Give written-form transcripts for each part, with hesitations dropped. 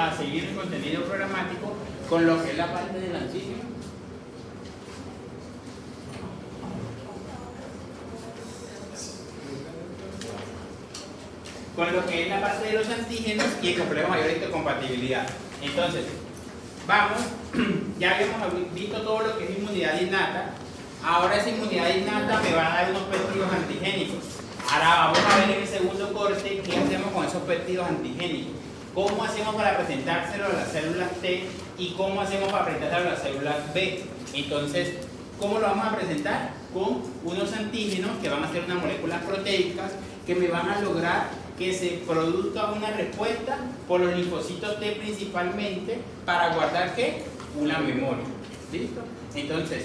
a seguir el contenido programático con lo que es la parte del antígeno. Con lo que es la parte de los antígenos y el complejo mayor de histocompatibilidad. Entonces, vamos, ya habíamos visto todo lo que es inmunidad innata. Ahora esa inmunidad innata me va a dar unos péptidos antigénicos. Ahora vamos a ver en el segundo corte qué hacemos con esos péptidos antigénicos. Cómo hacemos para presentárselo a las células T y cómo hacemos para presentárselo a las células B. Entonces, ¿cómo lo vamos a presentar? Con unos antígenos que van a ser unas moléculas proteicas que me van a lograr que se produzca una respuesta por los linfocitos T principalmente para guardar ¿qué? Una memoria. ¿Listo? Entonces,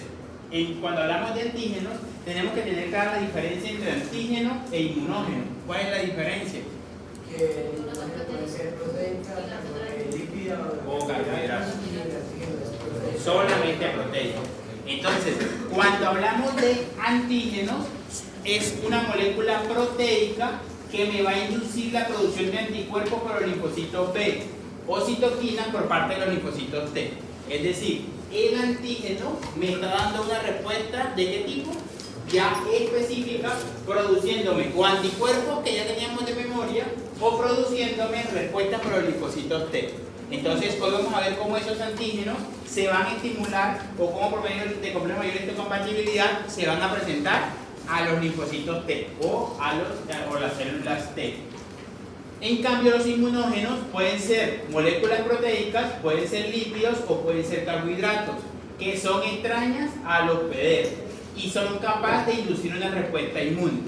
cuando hablamos de antígenos, tenemos que tener clara la diferencia entre antígeno e inmunógeno. ¿Cuál es la diferencia? Que el inmunógeno puede ser proteica, lípida o carbohidratos. Solamente proteica. Entonces, cuando hablamos de antígenos, es una molécula proteica que me va a inducir la producción de anticuerpos por los linfocitos B o citoquinas por parte de los linfocitos T. Es decir, el antígeno me está dando una respuesta ¿de qué tipo? Ya específica, produciéndome o anticuerpos que ya teníamos de memoria o produciéndome respuestas por los linfocitos T. Entonces, hoy vamos a ver cómo esos antígenos se van a estimular o cómo por medio de complejo mayor de histocompatibilidad se van a presentar a los linfocitos T o las células T. En cambio, los inmunógenos pueden ser moléculas proteicas, pueden ser lípidos o pueden ser carbohidratos, que son extrañas a los hospederos y son capaces de inducir una respuesta inmune.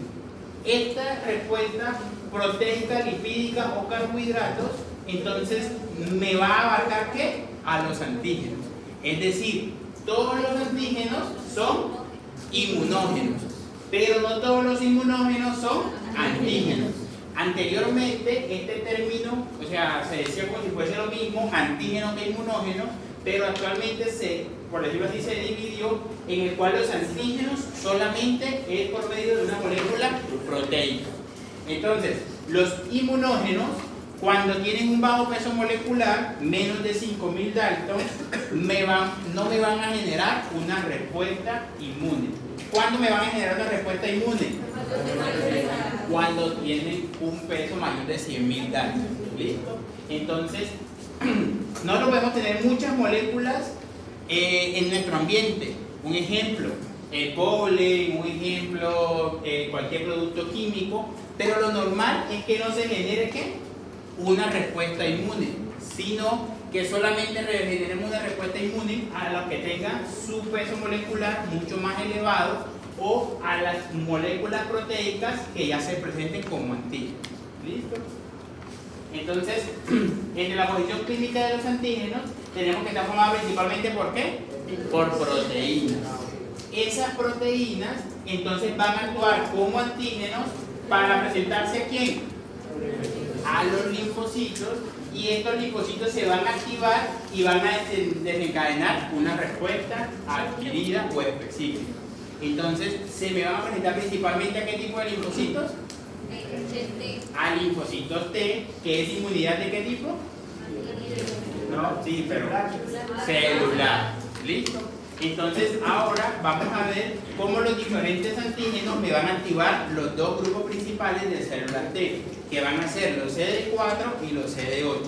Esta respuesta proteica, lipídica o carbohidratos, entonces me va a abarcar ¿qué? A los antígenos. Es decir, todos los antígenos son inmunógenos, pero no todos los inmunógenos son antígenos. Anteriormente este término, o sea, se decía como si fuese lo mismo, antígeno que inmunógeno, pero actualmente por decirlo así, se dividió en el cual los antígenos solamente es por medio de una molécula proteica. Entonces, los inmunógenos, cuando tienen un bajo peso molecular, menos de 5000 Dalton, no me van a generar una respuesta inmune. ¿Cuándo me van a generar una respuesta inmune? Cuando tienen un peso mayor de 100.000 Dalton. ¿Listo? Entonces, no podemos tener muchas moléculas en nuestro ambiente. Un ejemplo, el polen, un ejemplo, cualquier producto químico, pero lo normal es que no se genere ¿qué? Una respuesta inmune, sino que solamente generemos una respuesta inmune a los que tengan su peso molecular mucho más elevado o a las moléculas proteicas que ya se presenten como antígenos. ¿Listo? Entonces, en la posición clínica de los antígenos tenemos que estar formados principalmente ¿por qué? Por proteínas. Esas proteínas entonces van a actuar como antígenos para presentarse ¿a quién? A los linfocitos, y estos linfocitos se van a activar y van a desencadenar una respuesta adquirida o específica. Entonces, se me van a presentar principalmente ¿a qué tipo de linfocitos? A linfocitos T, que es inmunidad ¿de qué tipo? No, sí, pero celular. ¿Listo? Entonces, ahora vamos a ver cómo los diferentes antígenos me van a activar los dos grupos principales de células T, que van a ser los CD4 y los CD8,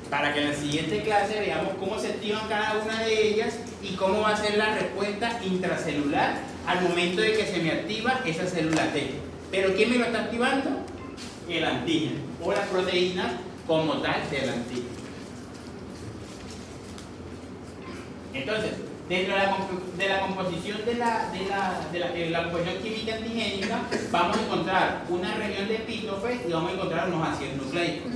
para que en la siguiente clase veamos cómo se activan cada una de ellas y cómo va a ser la respuesta intracelular al momento de que se me activa esa célula T. ¿Pero quién me lo está activando? El antígeno, o las proteínas como tal del antígeno. Entonces, dentro de la composición de la composición química antigénica, vamos a encontrar una región de epítopes y vamos a encontrar unos ácidos nucleicos.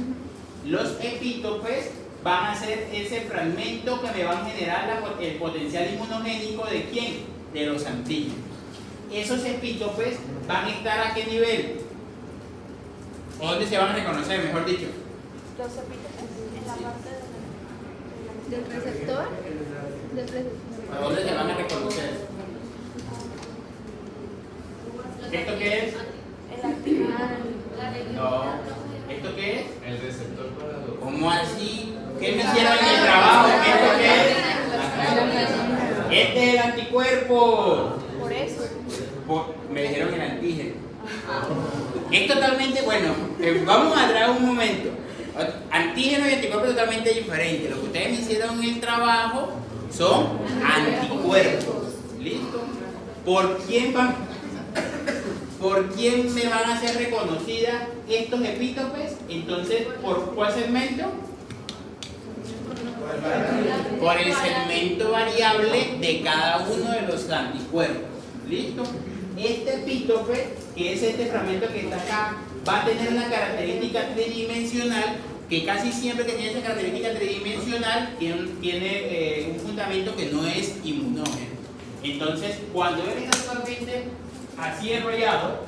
Los epítopes van a ser ese fragmento que me van a generar el potencial inmunogénico ¿de quién? De los antígenos. Esos epítopes van a estar ¿a qué nivel? ¿O dónde se van a reconocer, mejor dicho? Los epítopes en la parte del receptor. ¿A dónde se van a reconocer? ¿Esto qué es? El activar. No. ¿Esto qué es? El receptor para los... ¿Cómo así? ¿Qué me hicieron en el trabajo? ¿Esto qué es? Este es el anticuerpo. Por eso. Me dijeron el antígeno. Es totalmente, bueno, vamos a traer un momento. Antígeno y anticuerpo es totalmente diferente. Lo que ustedes me hicieron en el trabajo son anticuerpos. ¿Listo? ¿Por quién me van a ser reconocidas estos epítopes? Entonces, ¿por cuál segmento? Por el segmento variable de cada uno de los anticuerpos. ¿Listo? Este epítope, que es este fragmento que está acá, va a tener una característica tridimensional que casi siempre que tiene esa característica tridimensional tiene un fundamento que no es inmunógeno. Entonces, cuando él es actualmente así enrollado,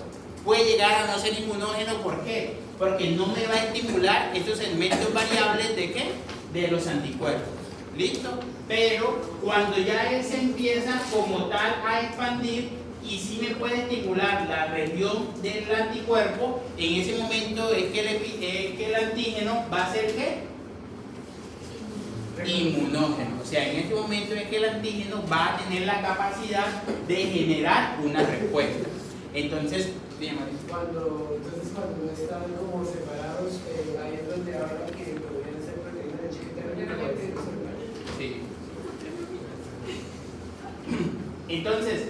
puede llegar a no ser inmunógeno. ¿Por qué? Porque no me va a estimular estos segmentos variables de ¿qué? De los anticuerpos. ¿Listo? Pero cuando ya él se empieza como tal a expandir y sí me puede estimular la región del anticuerpo, en ese momento es que el antígeno va a ser ¿qué? Inmunógeno. O sea, en ese momento es que el antígeno va a tener la capacidad de generar una respuesta. Entonces, cuando no están como separados, ahí es donde habla que podrían ser proteínas de chiquita. sí. Entonces,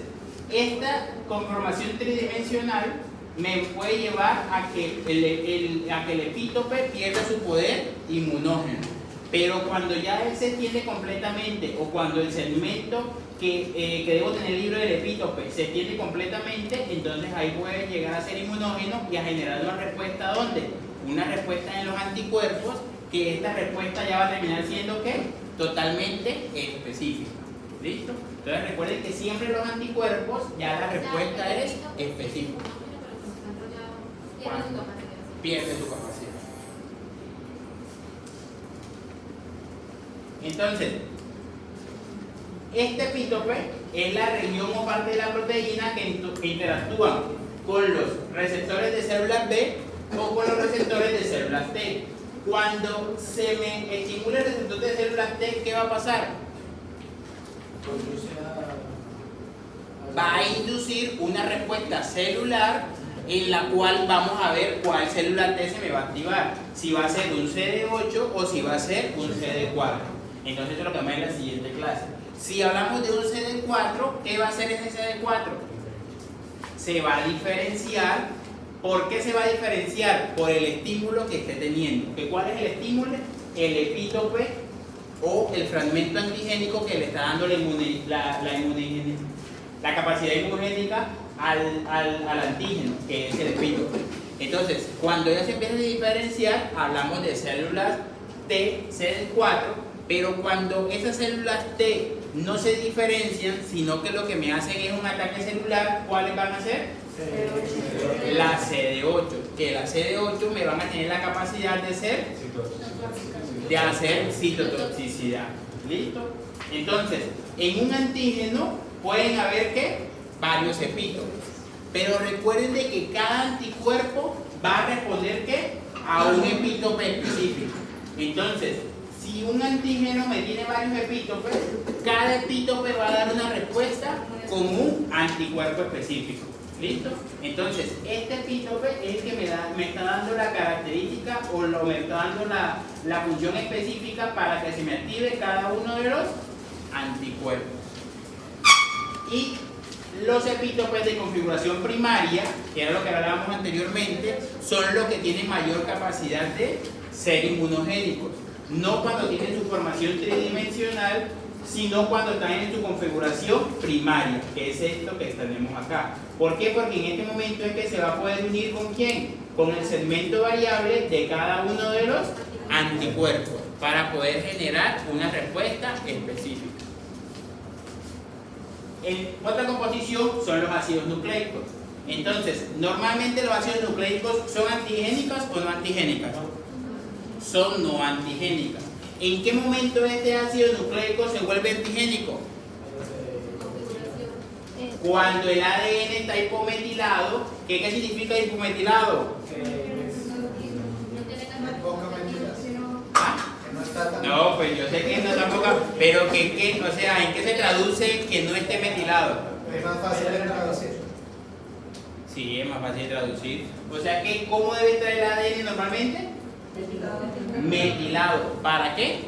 esta conformación tridimensional me puede llevar a que el epítope pierda su poder inmunógeno. Pero cuando ya él se extiende completamente, o cuando el segmento que debo tener libre del epítope se extiende completamente, entonces ahí puede llegar a ser inmunógeno y a generar una respuesta. ¿Dónde? Una respuesta en los anticuerpos, que esta respuesta ya va a terminar siendo ¿qué? Totalmente específica. ¿Listo? Entonces recuerden que siempre los anticuerpos ya la respuesta es específica. Pierde su capacidad. Entonces, este epítope es la región o parte de la proteína que interactúan con los receptores de células B o con los receptores de células T. Cuando se me estimula el receptor de células T, ¿qué va a pasar? Va a inducir una respuesta celular en la cual vamos a ver cuál célula T se me va a activar. Si va a ser un CD8 o si va a ser un CD4. Entonces eso es lo que vamos a ver en la siguiente clase. Si hablamos de un CD4, ¿qué va a hacer ese CD4? Se va a diferenciar. ¿Por qué se va a diferenciar? Por el estímulo que esté teniendo. ¿Cuál es el estímulo? El epítope o el fragmento antigénico que le está dando la capacidad inmunogénica al antígeno, que es el epítope. Entonces, cuando ya se empieza a diferenciar, hablamos de células T, CD4, pero cuando esas células T no se diferencian, sino que lo que me hacen es un ataque celular, ¿cuáles van a ser? La CD8, que la CD8 me van a tener la capacidad de hacer citotoxicidad. ¿Listo? Entonces, en un antígeno pueden haber ¿qué? Varios epítopes. Pero recuerden de que cada anticuerpo va a responder ¿qué? A un epítope específico. Entonces, si un antígeno me tiene varios epítopes, cada epítope va a dar una respuesta con un anticuerpo específico. ¿Listo? Entonces, este epítope es el que me está dando la característica o me está dando la función específica para que se me active cada uno de los anticuerpos. Y los epítopes de configuración primaria, que era lo que hablábamos anteriormente, son los que tienen mayor capacidad de ser inmunogénicos. No cuando tienen su formación tridimensional, sino cuando están en su configuración primaria, que es esto que tenemos acá. ¿Por qué? Porque en este momento es que se va a poder unir ¿con quién? Con el segmento variable de cada uno de los anticuerpos para poder generar una respuesta específica. Otra composición son los ácidos nucleicos. Entonces, normalmente los ácidos nucleicos son antigénicos o no antigénicas. Son no antigénicas. ¿En qué momento este ácido nucleico se vuelve antigénico? Cuando el ADN está hipometilado. ¿Qué significa hipometilado? Poca metilación. Que no está No, pues yo sé que no tampoco, pero o sea, ¿en qué se traduce que no esté metilado? Es más fácil de traducir. Sí, es más fácil de traducir. O sea que, ¿cómo debe estar el ADN normalmente? Metilado. ¿Para qué?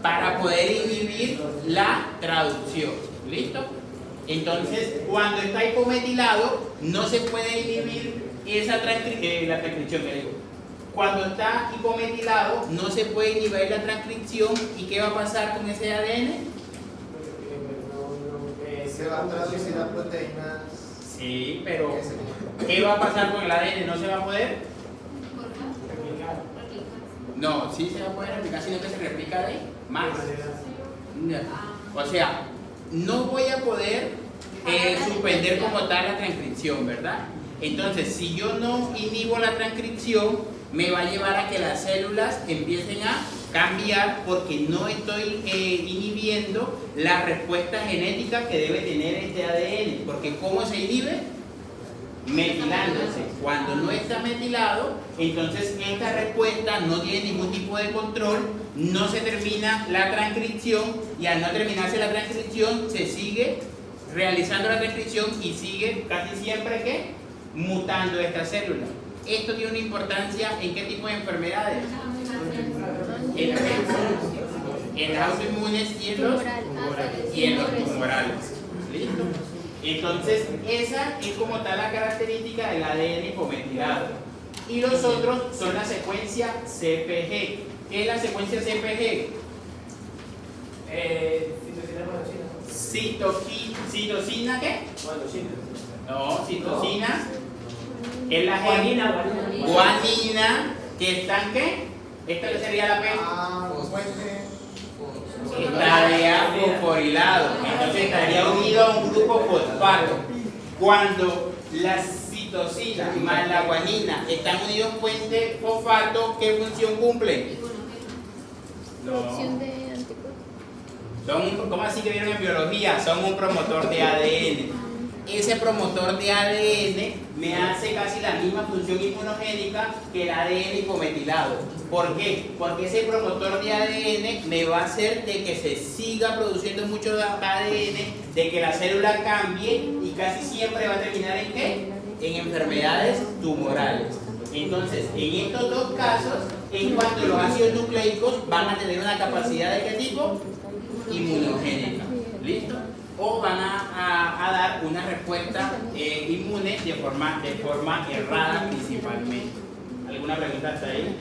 Para poder inhibir la traducción. ¿Listo? Entonces, cuando está hipometilado, no se puede inhibir la transcripción que digo. Cuando está hipometilado, no se puede inhibir la transcripción. ¿Y qué va a pasar con ese ADN? Se va a traducir a proteínas. Sí, pero ¿qué va a pasar con el ADN? ¿No se va a poder? No, sí se va a poder replicar, sino que se replica de más. O sea, no voy a poder suspender como tal la transcripción, ¿verdad? Entonces, si yo no inhibo la transcripción, me va a llevar a que las células empiecen a cambiar porque no estoy inhibiendo la respuesta genética que debe tener este ADN. Porque ¿cómo se inhibe? Metilándose. Cuando no está metilado, entonces esta respuesta no tiene ningún tipo de control, no se termina la transcripción y al no terminarse la transcripción se sigue realizando la transcripción y sigue casi siempre ¿qué? Mutando esta célula. Esto tiene una importancia en qué tipo de enfermedades. En las autoinmunes y en los tumorales. ¿Listo? Entonces, esa es como tal la característica del ADN hipometilado. Y los otros son la secuencia CPG. ¿Qué es la secuencia CPG? ¿Citosina qué? No, citosina es la guanina, que están ¿qué? Esta sería la P. Estaría fosforilado, entonces estaría unido a un grupo fosfato. Cuando la citosina más la guanina están unidos a un puente fosfato, ¿qué función cumplen? Producción de anticuerpos. ¿Cómo así que vieron en biología? Son un promotor de ADN. Ese promotor de ADN me hace casi la misma función inmunogénica que el ADN hipometilado. ¿Por qué? Porque ese promotor de ADN me va a hacer de que se siga produciendo mucho ADN, de que la célula cambie y casi siempre va a terminar ¿en qué? En enfermedades tumorales. Entonces, en estos dos casos, en cuanto los ácidos nucleicos van a tener una capacidad de qué tipo? Inmunogénica. ¿Listo? O van a dar una respuesta inmune de forma errada principalmente. ¿Alguna pregunta hasta ahí?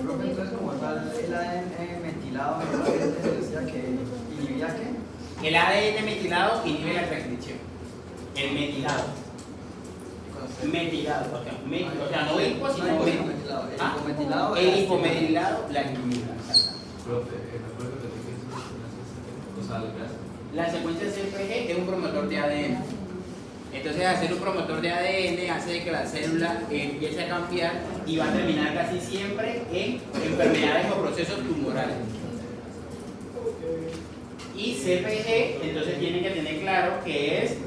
Profe, entonces como tal, el ADN metilado se decía que inhibía ¿qué? El ADN metilado inhibe la transcripción. El metilado. Metilado, o sea, no hipo, sino metilado. El hipometilado la inhibe. Profe, ¿me puede repetir qué es la secuencia? La secuencia CPG es un promotor de ADN. Entonces, hacer un promotor de ADN hace que la célula empiece a cambiar y va a terminar casi siempre en enfermedades o procesos tumorales. Y CPG, entonces tienen que tener claro que es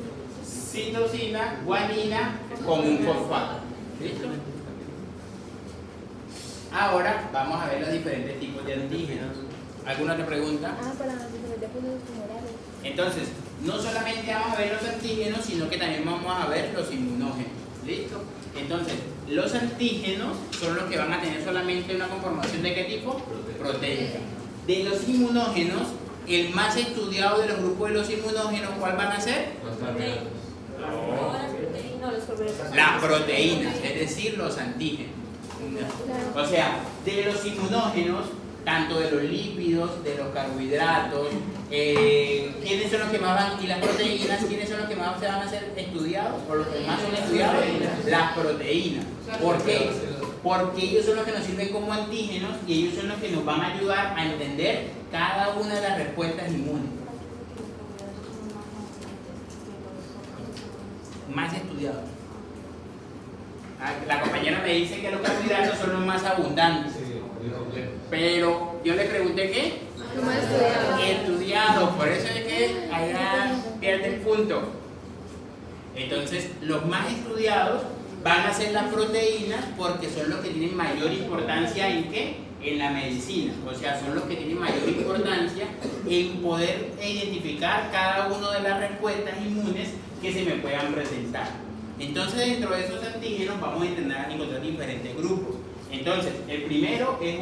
citosina, guanina con un fosfato. ¿Listo? Ahora vamos a ver los diferentes tipos de antígenos. ¿Alguna otra pregunta? Para los diferentes procesos tumorales. Entonces, no solamente vamos a ver los antígenos, sino que también vamos a ver los inmunógenos. ¿Listo? Entonces, los antígenos son los que van a tener solamente una conformación de qué tipo? Proteica. De los inmunógenos, el más estudiado de los grupos de los inmunógenos, ¿cuál van a ser? Las proteínas, es decir, los antígenos. O sea, de los inmunógenos, tanto de los lípidos, de los carbohidratos, ¿quiénes son los que más van? Y las proteínas, ¿quiénes son los que más se van a ser estudiados? O los que más son estudiados, las proteínas. ¿Por qué? Porque ellos son los que nos sirven como antígenos y ellos son los que nos van a ayudar a entender cada una de las respuestas inmunes. Más estudiados. La compañera me dice que los carbohidratos son los más abundantes. Pero yo le pregunté qué. Estudiado, por eso es que allá pierde el punto. Entonces, los más estudiados van a ser las proteínas porque son los que tienen mayor importancia en qué? en la medicina, o sea, son los que tienen mayor importancia en poder identificar cada una de las respuestas inmunes que se me puedan presentar. Entonces, dentro de esos antígenos vamos a encontrar diferentes grupos. Entonces, el primero es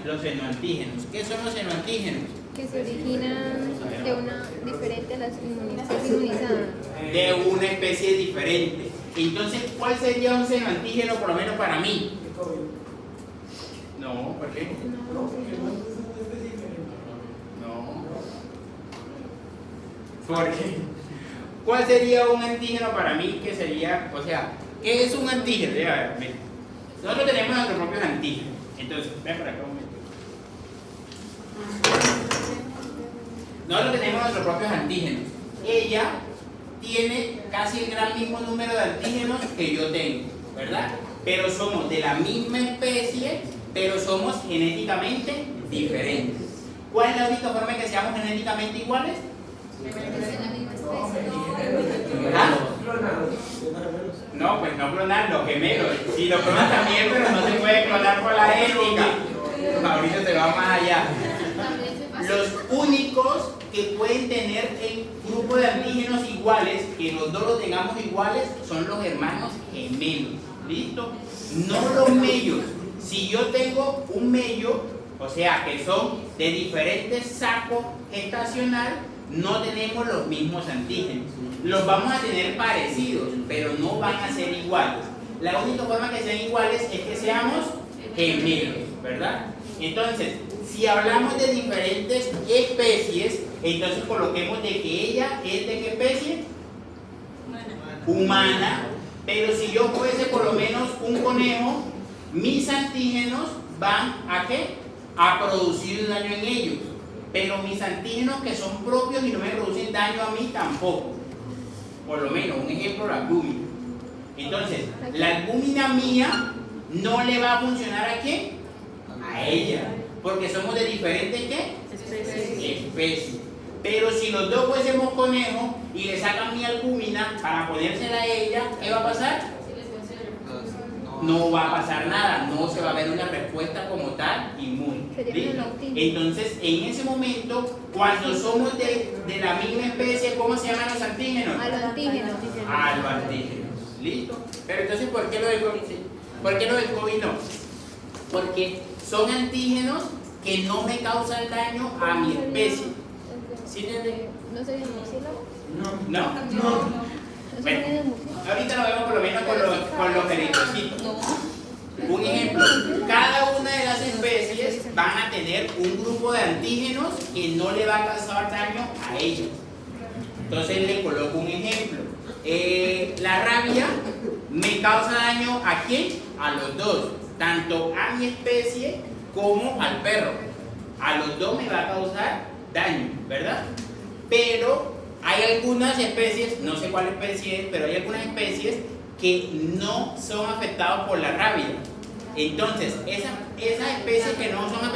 los senoantígenos. ¿Qué son los senoantígenos? Que se originan de una diferente a las inmunizadas. De una especie diferente. Entonces, ¿cuál sería un senoantígeno por lo menos para mí? El COVID. No, ¿por qué? No, porque no es una especie diferente. No. ¿Por qué? ¿Cuál sería un antígeno para mí que sería, o sea, qué es un antígeno? Ya, a ver, mira. Nosotros tenemos nuestros propios antígenos. Entonces, ven por acá un momento. Nosotros tenemos nuestros propios antígenos. Ella tiene casi el gran mismo número de antígenos que yo tengo, ¿verdad? Pero somos de la misma especie, pero somos genéticamente diferentes. ¿Cuál es la única forma en que seamos genéticamente iguales? ¿Ah? No, pues no clonar, los gemelos. Si lo clonan también, pero no se puede clonar por la genética. Ahorita se va más allá. Los únicos que pueden tener el grupo de antígenos iguales, que los dos los tengamos iguales, son los hermanos gemelos. ¿Listo? No los mellos. Si yo tengo un mello, o sea que son de diferentes sacos gestacional, no tenemos los mismos antígenos. Los vamos a tener parecidos, pero no van a ser iguales. La única forma que sean iguales es que seamos gemelos, ¿verdad? Entonces, si hablamos de diferentes especies, entonces coloquemos de que ella es de qué especie? Humana. Pero si yo fuese por lo menos un conejo, mis antígenos van a ¿qué? A producir daño en ellos. Pero mis antígenos que son propios y no me producen daño a mí tampoco. Por lo menos, un ejemplo, la albúmina. Entonces, la albúmina mía no le va a funcionar ¿a quién? A ella. Porque somos de diferentes ¿qué? Especies. Pero si los dos fuésemos conejos y le sacan mi albúmina para ponérsela a ella, ¿qué va a pasar? No va a pasar nada, no se va a ver una respuesta como tal inmune. ¿Listo? Entonces, en ese momento, cuando somos de la misma especie, ¿cómo se llaman los antígenos? Aloantígenos. Aloantígenos. ¿Listo? Pero entonces, ¿por qué lo del COVID sí? ¿Por qué lo del COVID no? Porque son antígenos que no me causan daño a mi especie. ¿Sí entienden? ¿No sería murciélago? ¿No? ¿No Bueno, sería murciélago? ahorita lo vemos por lo menos con los eritrocitos. Un ejemplo, cada una de las especies van a tener un grupo de antígenos que no le va a causar daño a ellos. Entonces le coloco un ejemplo. La rabia me causa daño ¿a quién? A los dos, tanto a mi especie como al perro. A los dos me va a causar daño, ¿verdad? Pero hay algunas especies, no sé cuál especie es, pero hay algunas especies que no son afectadas por la rabia. Entonces, esas especies que no son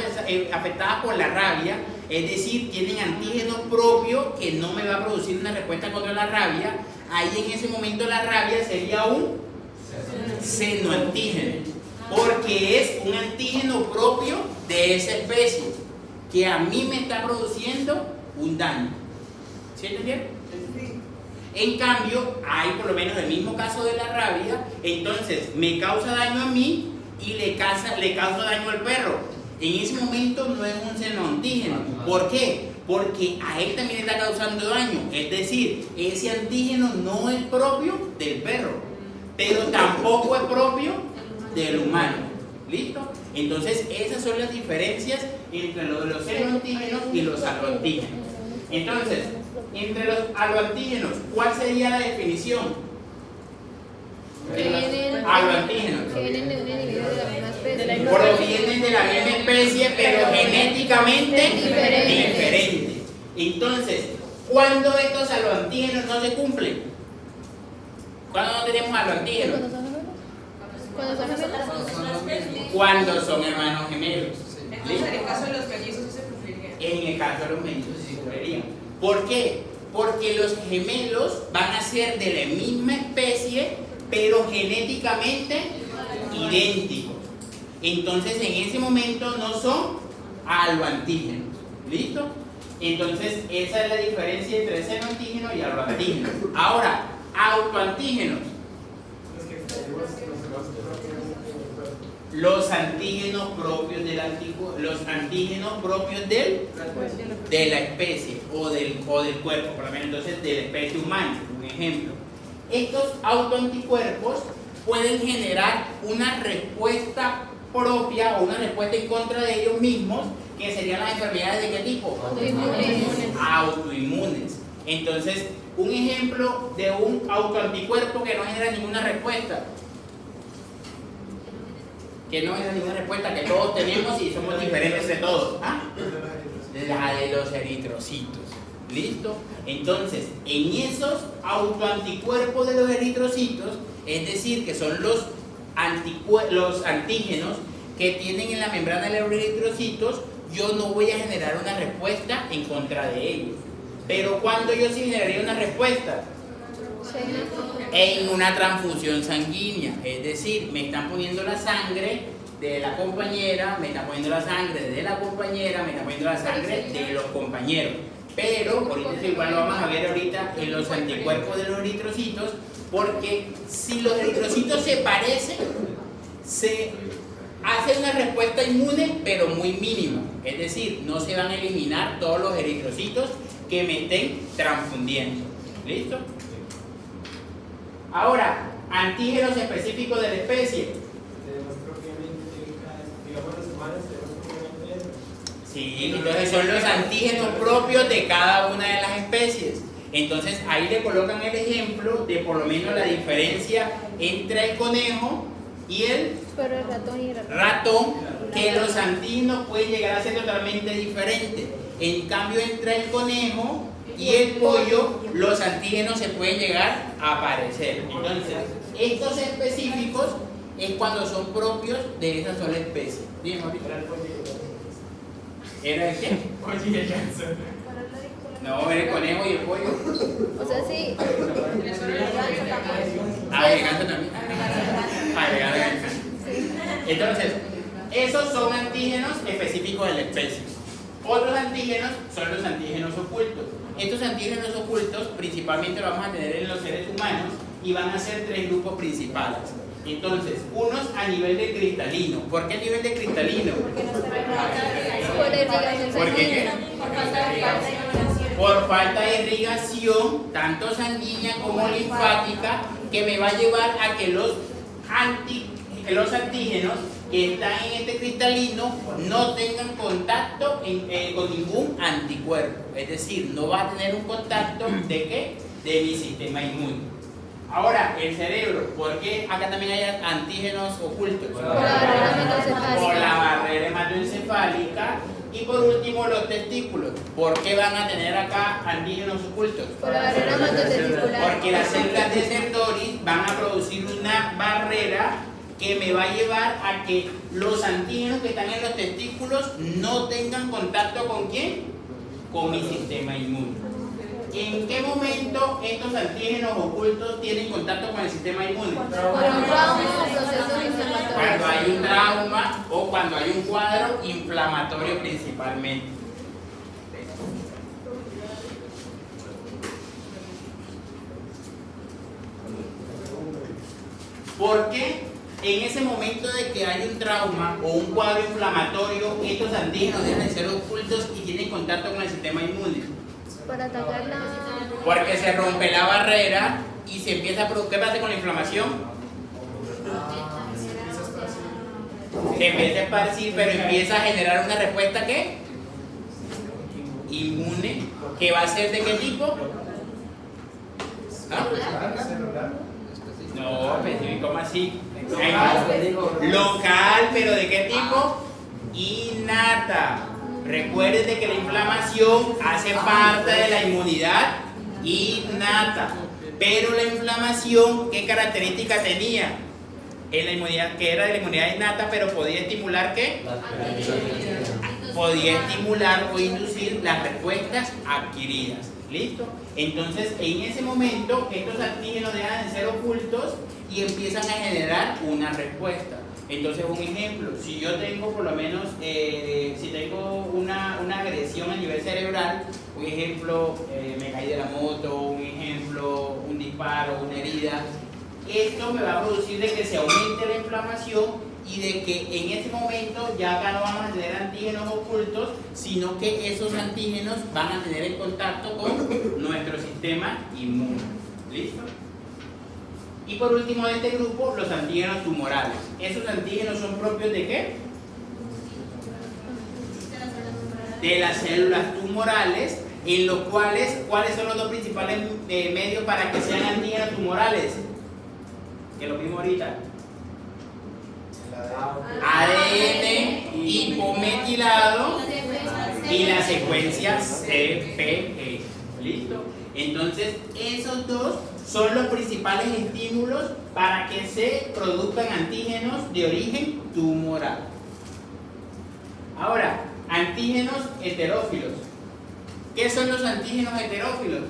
afectadas por la rabia, es decir, tienen antígenos propios que no me va a producir una respuesta contra la rabia, ahí en ese momento la rabia sería un senoantígeno, porque es un antígeno propio de esa especie que a mí me está produciendo un daño. ¿Sí entendieron? En cambio, hay por lo menos el mismo caso de la rabia, entonces me causa daño a mí y le causa daño al perro. En ese momento no es un senoantígeno. ¿Por qué? Porque a él también está causando daño. Es decir, ese antígeno no es propio del perro, pero tampoco es propio del humano. ¿Listo? Entonces, esas son las diferencias entre los senoantígenos y los aloantígenos. Entonces, entre los aloantígenos, ¿cuál sería la definición? Aloantígenos. Que vienen de un individuo de la misma especie. Provienen de la misma especie, pero genéticamente diferente. Entonces, ¿cuándo estos aloantígenos no se cumplen? ¿Cuándo no tenemos aloantígenos? ¿Cuándo son gemelos? Cuando son hermanos gemelos. Entonces, en el caso de los mellizos, ¿sí se cumpliría? En el caso de los mellizos sí se cumplirían. ¿Por qué? Porque los gemelos van a ser de la misma especie, pero genéticamente idénticos. entonces en ese momento no son aloantígenos. ¿Listo? Entonces esa es la diferencia entre senoantígenos y aloantígenos. Ahora, autoantígenos. Los que tenemos nosotros propiamente en el cuerpo. Los antígenos propios del los antígenos propios de la especie o del cuerpo, por lo menos entonces de la especie humana. Un ejemplo, estos autoanticuerpos pueden generar una respuesta propia o una respuesta en contra de ellos mismos, que serían las enfermedades de qué tipo? Autoinmunes. Entonces, un ejemplo de un autoanticuerpo que no genera ninguna respuesta. Que no genera ninguna respuesta, que todos tenemos y somos diferentes de todos. ¿Ah? La de los eritrocitos. ¿Listo? Entonces, en esos autoanticuerpos de los eritrocitos, es decir, que son los antígenos que tienen en la membrana de los eritrocitos, yo no voy a generar una respuesta en contra de ellos. Pero ¿cuándo yo sí generaría una respuesta? En una transfusión sanguínea, es decir, me están poniendo la sangre de la compañera, me están poniendo la sangre de la compañera, me están poniendo la sangre de los compañeros. Pero, ahorita igual lo vamos a ver ahorita en los anticuerpos de los eritrocitos, porque si los eritrocitos se parecen, se hace una respuesta inmune, pero muy mínima. Es decir, no se van a eliminar todos los eritrocitos que me estén transfundiendo. ¿Listo? Ahora, antígenos específicos de la especie. Tenemos propiamente, digamos los humanos tenemos propiamente eso. Sí, entonces son los antígenos propios de cada una de las especies. Entonces ahí le colocan el ejemplo de por lo menos la diferencia entre el conejo y el Pero el ratón y el ratón, que los antígenos pueden llegar a ser totalmente diferentes. En cambio, entre el conejo y el pollo, los antígenos se pueden llegar a parecer. Entonces, estos específicos es cuando son propios de esa sola especie. Dime, ahorita. ¿Era el qué? No, era el conejo y el pollo. O sea, sí. Ah, el ganso también. Ah, el ganso. Entonces, esos son antígenos específicos de la especie. Otros antígenos son los antígenos ocultos. Estos antígenos ocultos principalmente los vamos a tener en los seres humanos y van a ser tres grupos principales. Entonces, unos a nivel de cristalino. ¿Por qué a nivel de cristalino? Por la irrigación ¿Por qué qué? sanguínea. Por falta de irrigación, tanto sanguínea como linfática, que me va a llevar a que los antígenos que están en este cristalino no tengan contacto con ningún anticuerpo. Es decir, no va a tener un contacto ¿de qué? De mi sistema inmune. Ahora, el cerebro, ¿por qué acá también hay antígenos ocultos? Por la barrera hematoencefálica. Por la barrera hematoencefálica. Y por último, los testículos. ¿Por qué van a tener acá antígenos ocultos? Por la barrera hematotesticular. Porque las células de Sertoli van a producir una barrera que me va a llevar a que los antígenos que están en los testículos no tengan contacto ¿con quién? Con mi sistema inmune. ¿En qué momento estos antígenos ocultos tienen contacto con el sistema inmune? Por un trauma o procesos inflamatorios. Cuando hay un trauma o cuando hay un cuadro inflamatorio principalmente. ¿Por qué en ese momento de que hay un trauma o un cuadro inflamatorio estos antígenos dejan de ser ocultos y tienen contacto con el sistema inmune? Para atacar la... Porque se rompe la barrera y se empieza a producir. ¿Qué pasa con la inflamación? Se empieza a esparcir, pero empieza a generar una respuesta ¿qué? Inmune, que va a ser ¿de qué tipo? ¿Ah? No, específico, ¿cómo así? Local, pero ¿de qué tipo? Innata. Recuerden que la inflamación hace parte de la inmunidad innata. Pero la inflamación, ¿qué característica tenía? En la inmunidad, que era de la inmunidad innata, pero podía estimular ¿qué? Podía estimular o inducir las respuestas adquiridas. ¿Listo? Entonces, en ese momento, estos antígenos dejan de ser ocultos y empiezan a generar una respuesta. Entonces, un ejemplo, si yo tengo por lo menos, si tengo una agresión a nivel cerebral, un ejemplo, me caí de la moto, un ejemplo, un disparo, una herida, esto me va a producir de que se aumente la inflamación y de que en ese momento ya acá no vamos a tener antígenos ocultos, sino que esos antígenos van a tener en contacto con nuestro sistema inmune. ¿Listo? Y por último de este grupo, los antígenos tumorales. ¿Esos antígenos son propios de qué? De las células tumorales, en los cuales, ¿cuáles son los dos principales medios para que sean antígenos tumorales? Que lo vimos ahorita. ADN hipometilado y la secuencia CPE. ¿Listo? Entonces, esos dos son los principales estímulos para que se produzcan antígenos de origen tumoral. Ahora, antígenos heterófilos. ¿Qué son los antígenos heterófilos?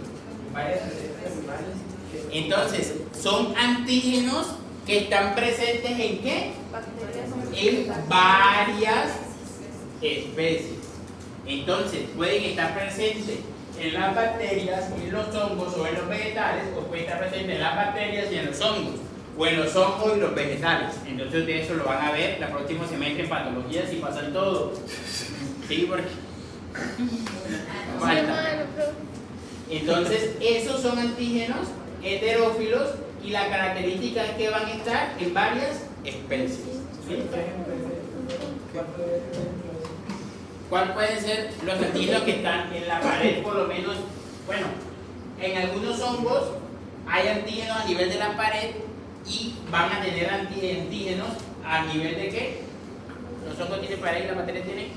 Entonces, son antígenos que están presentes ¿en qué? En varias especies. Entonces, pueden estar presentes en las bacterias, en los hongos o en los vegetales, o puede estar presente en las bacterias y en los hongos, o en los hongos y los vegetales. Entonces ustedes eso lo van a ver la próxima semestre en patología si pasan todo. Sí, porque falta. Entonces esos son antígenos heterófilos y la característica es que van a estar en varias especies. ¿Sí? ¿Cuál pueden ser los antígenos que están en la pared, por lo menos? Bueno, en algunos hongos hay antígenos a nivel de la pared y van a tener antígenos a nivel de ¿qué? Los hongos tienen pared y la bacteria tiene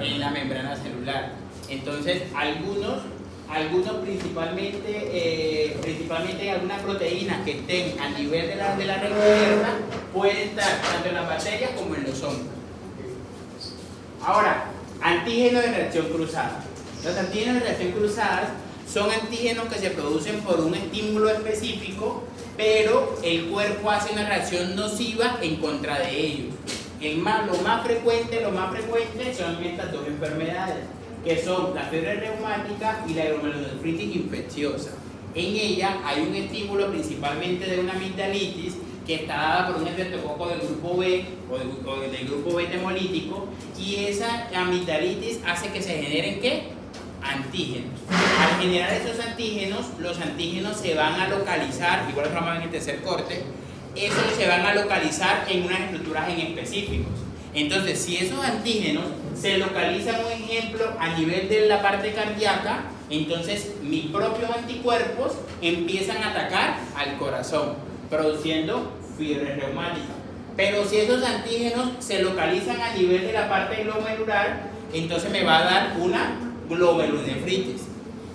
en la membrana celular. Entonces, algunos principalmente algunas proteínas que estén a nivel de la recuerda pueden estar tanto en las bacterias como en los hongos. Ahora, antígenos de reacción cruzada. Los antígenos de reacción cruzada son antígenos que se producen por un estímulo específico, pero el cuerpo hace una reacción nociva en contra de ellos. Lo más frecuente son estas dos enfermedades, que son la fiebre reumática y la glomerulonefritis infecciosa. En ella hay un estímulo principalmente de una amigdalitis que está dada por un estreptococo del grupo B o del grupo beta hemolítico, y esa amigdalitis hace que se generen ¿qué? Antígenos. Al generar esos antígenos, los antígenos se van a localizar, igual lo vamos a ver en el tercer corte, esos se van a localizar en unas estructuras en específicos. Entonces, si esos antígenos se localizan, un ejemplo, a nivel de la parte cardíaca, entonces mis propios anticuerpos empiezan a atacar al corazón, produciendo fiebre reumática. Pero si esos antígenos se localizan a nivel de la parte glomerular, entonces me va a dar una glomerulonefritis.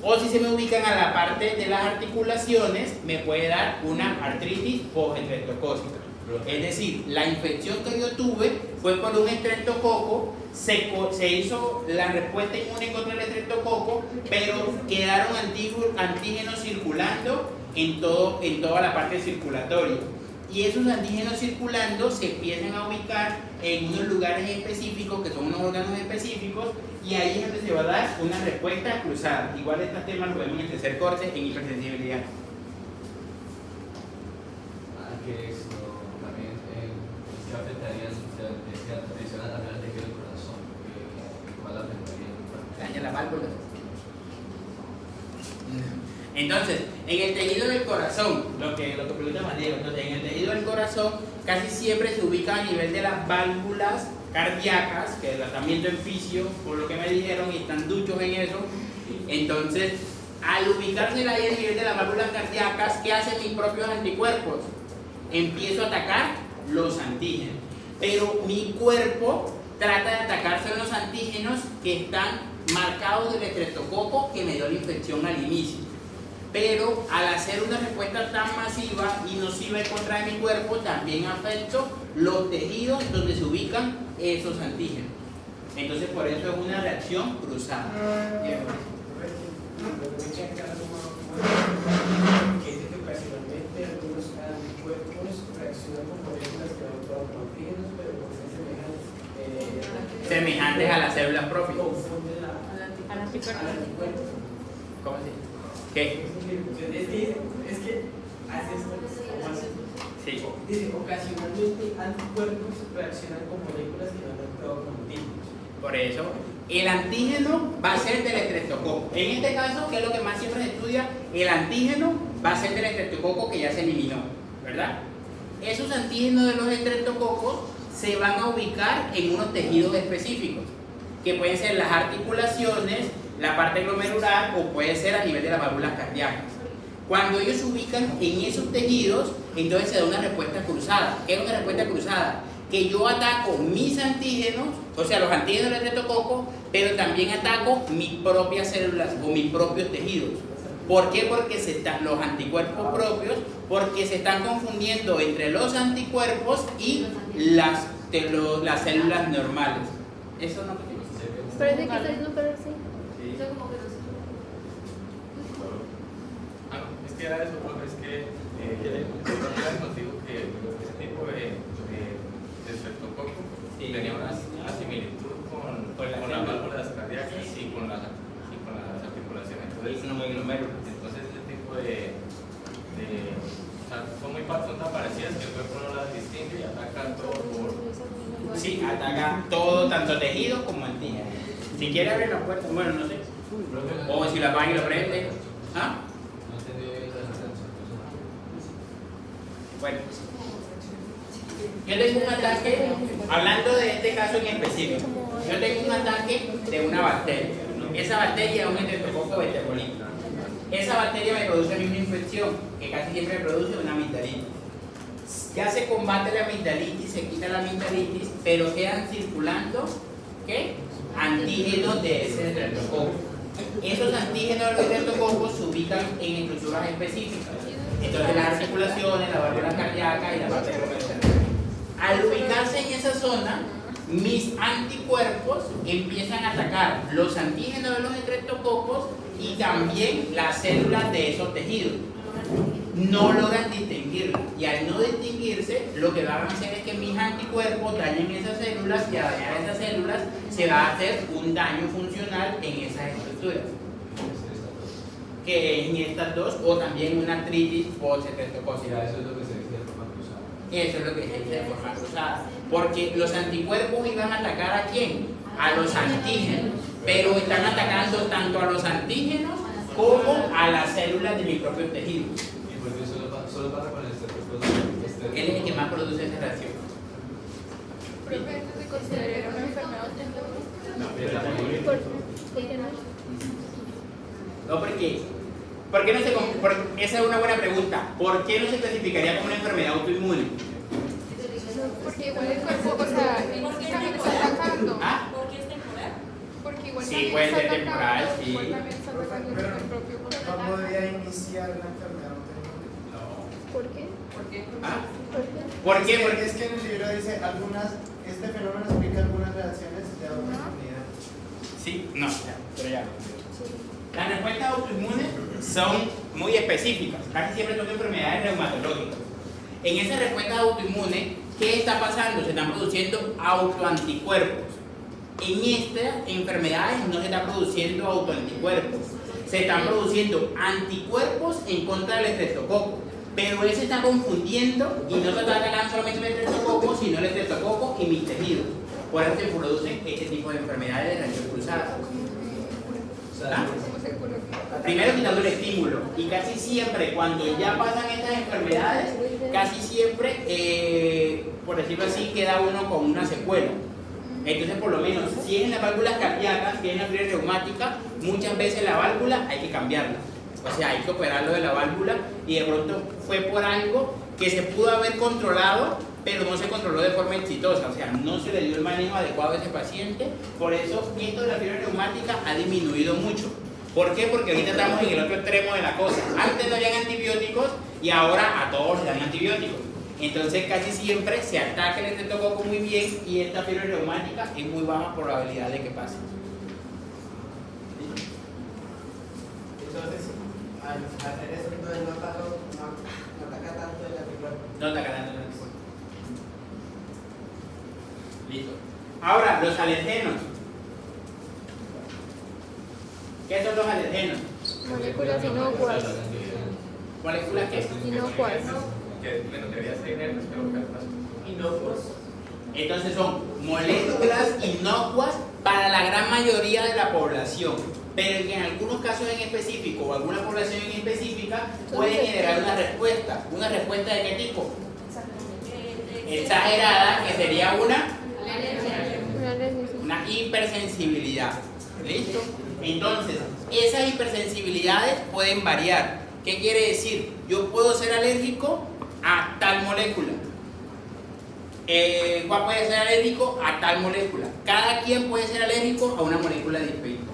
O si se me ubican a la parte de las articulaciones, me puede dar una artritis postestreptocócica. Es decir, la infección que yo tuve fue por un estreptococo, se hizo la respuesta inmune contra el estreptococo, pero quedaron antígenos circulando en toda la parte circulatoria. Y esos antígenos circulando se empiezan a ubicar en unos lugares específicos, que son unos órganos específicos, y ahí es donde se va a dar una respuesta cruzada. Igual estos temas los vemos en el tercer corte en hipersensibilidad. Que esto también que afectaría, adicional también al tejido del corazón, ¿cuál afectaría? Daña la válvula. Entonces, en el tejido del corazón, lo que pregunta Mateo, entonces en el tejido del corazón casi siempre se ubica a nivel de las válvulas cardíacas, que las viendo en fisio, por lo que me dijeron, y están duchos en eso. Entonces, al ubicarse ahí a nivel de las válvulas cardíacas, ¿qué hacen mis propios anticuerpos? Empiezo a atacar los antígenos, pero mi cuerpo trata de atacarse a los antígenos que están marcados del estreptococo que me dio la infección al inicio. Pero al hacer una respuesta tan masiva y nociva en contra de mi cuerpo, también afecto los tejidos donde se ubican esos antígenos. Entonces, por eso es una reacción cruzada. Que ocasionalmente algunos anticuerpos reaccionan con moléculas que no todos los antígenos, pero no se semejan. Semejantes a las células propias. Confunden Al anticuerpo. al anticuerpo. ¿Cómo así? ¿Qué? Es que hace esto. ¿Cómo hace? Sí. Dice, ocasionalmente anticuerpos reaccionan con moléculas que no han actuado con antígenos. Por eso, el antígeno va a ser del estreptococo. En este caso, que es lo que más siempre se estudia, el antígeno va a ser del estreptococo que ya se eliminó, ¿verdad? Esos antígenos de los estreptococos se van a ubicar en unos tejidos específicos, que pueden ser las articulaciones, la parte glomerular o puede ser a nivel de las válvulas cardíacas. Cuando ellos se ubican en esos tejidos, entonces se da una respuesta cruzada. ¿Qué es una respuesta cruzada? Que yo ataco mis antígenos, o sea, los antígenos del estreptococo, pero también ataco mis propias células o mis propios tejidos. ¿Por qué? Porque los anticuerpos propios, porque se están confundiendo entre los anticuerpos y las células normales. Eso no te Pero es de que está diciendo, pero sí. Sí. Eso como que no sé. Es que era eso, profe, es que contigo que ese tipo de estreptococo tenía una similitud con las válvulas cardíacas y con las articulaciones. Entonces ese tipo o sea, son tan parecidas que el cuerpo no las distingue y ataca todo por... Sí, ataca todo, tanto tejidos como antígenos. Si quiere abrir la puerta, bueno, no sé. O si la apaga y lo prende. ¿Ah? No entendí esa diferencia. Bueno. Yo tengo un ataque, hablando de este caso en específico, yo tengo un ataque de una bacteria. Esa bacteria es un estreptococo beta-colito. Esa bacteria me produce a mí una infección, que casi siempre me produce una amigdalitis. Ya se combate la amigdalitis, se quita la amigdalitis, pero quedan circulando, ¿qué? Antígenos de ese estreptococo. Esos antígenos de los estreptococos se ubican en estructuras específicas. Entonces las articulaciones, la válvula cardíaca y la parte glomerular. Al ubicarse en esa zona, mis anticuerpos empiezan a atacar los antígenos de los estreptococos y también las células de esos tejidos. No logran distinguirlas, y al no distinguirse, lo que van a hacer es que mis anticuerpos dañen esas células, y al dañar esas células se va a hacer un daño funcional en esas estructuras, que es en estas dos, o también una artritis post-estreptocócica. Eso es lo que se dice de forma cruzada. Eso es lo que se dice de forma cruzada, porque los anticuerpos iban a atacar ¿a quién? A los antígenos, pero están atacando tanto a los antígenos como a las células de mis propios tejidos. ¿Y por qué solo pasa con el estreptococo? Él es el que más produce esa reacción. Profe, ¿esto se considera una enfermedad autoinmune? No, ¿Por qué no? No, ¿por qué no se esa es una buena pregunta. ¿Por qué no se clasificaría como una enfermedad autoinmune? Porque igual el cuerpo, o sea, también está atacando. ¿Ah? ¿Porque es temporal? Porque igual Sí, también puede está ser temporal, atacando, sí. igual también está atacando el propio No cuerpo. podría iniciar la enfermedad autoinmune. ¿Por qué? ¿Por qué? ¿Ah? ¿Por qué? ¿Por qué? Porque Es que en el libro dice este fenómeno explica algunas reacciones de autoinmunidad. sí, no, pero ya. Las respuestas autoinmunes son muy específicas, casi siempre son enfermedades reumatológicas. En esas respuestas autoinmunes, ¿qué está pasando? Se están produciendo autoanticuerpos. En estas enfermedades no se está produciendo autoanticuerpos, se están produciendo anticuerpos en contra del estreptococo. Pero él se está confundiendo y no se está atacando solamente el estreptococo, sino el estreptococo y mis tejidos. Por eso se producen este tipo de enfermedades de reacción cruzada. ¿Ah? Primero quitando el estímulo, y casi siempre cuando ya pasan estas enfermedades, casi siempre, por decirlo así, queda uno con una secuela. Entonces, por lo menos, si es en las válvulas cardíacas, si es en la fiebre reumática, muchas veces la válvula hay que cambiarla. O sea, hay que operarlo de la válvula, y de pronto fue por algo que se pudo haber controlado, pero no se controló de forma exitosa. O sea, no se le dio el manejo adecuado a ese paciente. Por eso, esto de la fiebre reumática ha disminuido mucho. ¿Por qué? Porque ahorita estamos en el otro extremo de la cosa. Antes no habían antibióticos y ahora a todos se dan antibióticos. Entonces casi siempre se ataca el estreptococo muy bien y esta fiebre reumática es muy baja probabilidad de que pase. Entonces, al hacer eso, entonces no ataca tanto el anticuerpo. No ataca tanto el anticuerpo. Listo. Ahora, los alergenos. ¿Qué son los alergenos? Moléculas inocuas. ¿Moléculas qué? Inocuas. Que, bueno, debería ser inertes, pero que algunas Inocuas. Entonces son moléculas inocuas para la gran mayoría de la población, pero que en algunos casos en específico o alguna población en específica pueden generar una respuesta. ¿Una respuesta de qué tipo? Exagerada, que sería una hipersensibilidad. ¿Listo? Entonces, esas hipersensibilidades pueden variar. ¿Qué quiere decir? Yo puedo ser alérgico a tal molécula. ¿Cuál puede ser alérgico? A tal molécula. Cada quien puede ser alérgico a una molécula distinta.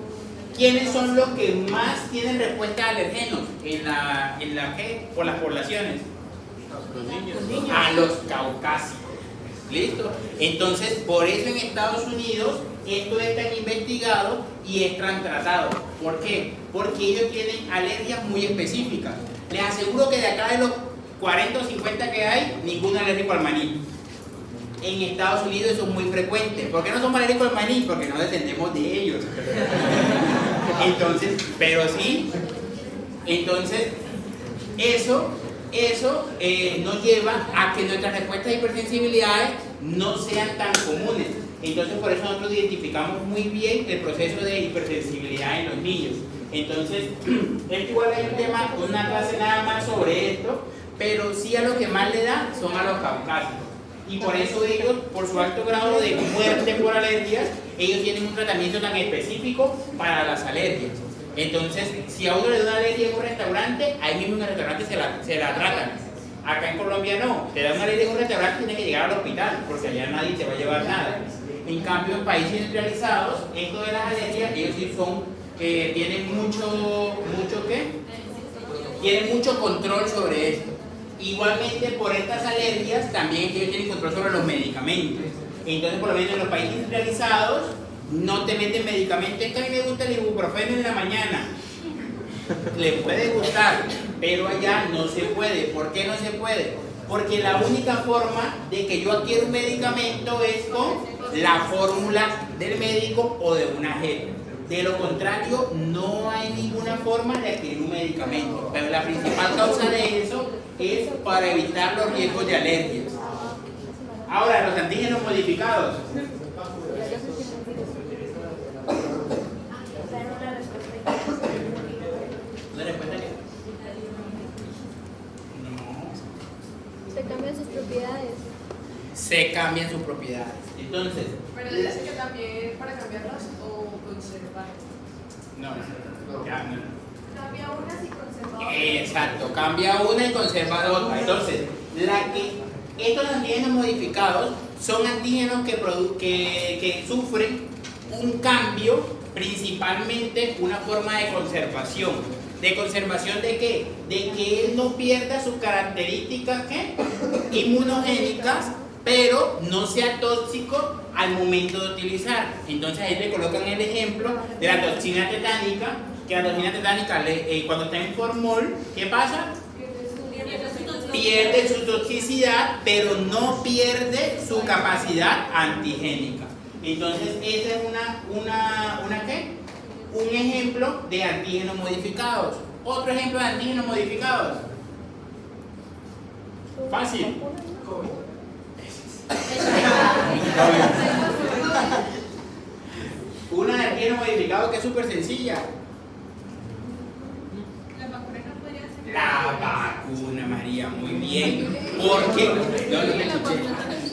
¿Quiénes son los que más tienen respuesta a alergenos por las poblaciones? Los niños. A los caucásicos. ¿Listo? Entonces, por eso en Estados Unidos esto es tan investigado y es tan tratado. ¿Por qué? Porque ellos tienen alergias muy específicas. Les aseguro que de acá de los 40 o 50 que hay, ninguno es alérgico al maní. En Estados Unidos eso es muy frecuente. ¿Por qué no somos alérgicos al maní? Porque no descendemos de ellos. Entonces, pero sí. Entonces, eso nos lleva a que nuestras respuestas de hipersensibilidades no sean tan comunes. Entonces, por eso nosotros identificamos muy bien el proceso de hipersensibilidad en los niños. Entonces, igual hay un tema, una clase nada más sobre esto, pero sí a lo que más le da son a los caucásicos. Y por eso ellos, por su alto grado de muerte por alergias, ellos tienen un tratamiento tan específico para las alergias. Entonces, si a uno le da una alergia en un restaurante, ahí mismo en el restaurante se la tratan. Acá en Colombia no, te da una alergia en un restaurante y tienes que llegar al hospital, porque allá nadie te va a llevar nada. En cambio, en países industrializados, esto de las alergias, ellos sí son, tienen tienen mucho control sobre esto. Igualmente, por estas alergias, también ellos tienen control sobre los medicamentos. Entonces, por lo menos en los países industrializados, no te meten medicamentos. Es que a mí me gusta el ibuprofeno en la mañana. Le puede gustar, pero allá no se puede. ¿Por qué no se puede? Porque la única forma de que yo adquiera un medicamento es con la fórmula del médico o de una agente. De lo contrario, no hay ninguna forma de adquirir un medicamento. Pero la principal causa de eso es para evitar los riesgos de alergias. Ahora, los antígenos modificados. ¿Una respuesta qué? No. Se cambian sus propiedades. Se cambian sus propiedades. Entonces, Pero dice que también para cambiarlas o conservarlas. no, ya no. Cambia unas y conserva otras. Exacto, cambia una y conserva otra. Entonces, estos antígenos modificados son antígenos que sufren un cambio, principalmente una forma de conservación. ¿De conservación de qué? De que él no pierda sus características inmunogénicas, pero no sea tóxico al momento de utilizar. Entonces ahí le colocan el ejemplo de la toxina tetánica, que la toxina tetánica cuando está en formol, ¿qué pasa? Pierde su toxicidad, pero no pierde su capacidad antigénica. Entonces esa es un ejemplo de antígenos modificados. Otro ejemplo de antígenos modificados. Fácil. Una de antígenos modificados que es súper sencilla. La vacuna, María, muy bien. ¿Por qué? No me escuché.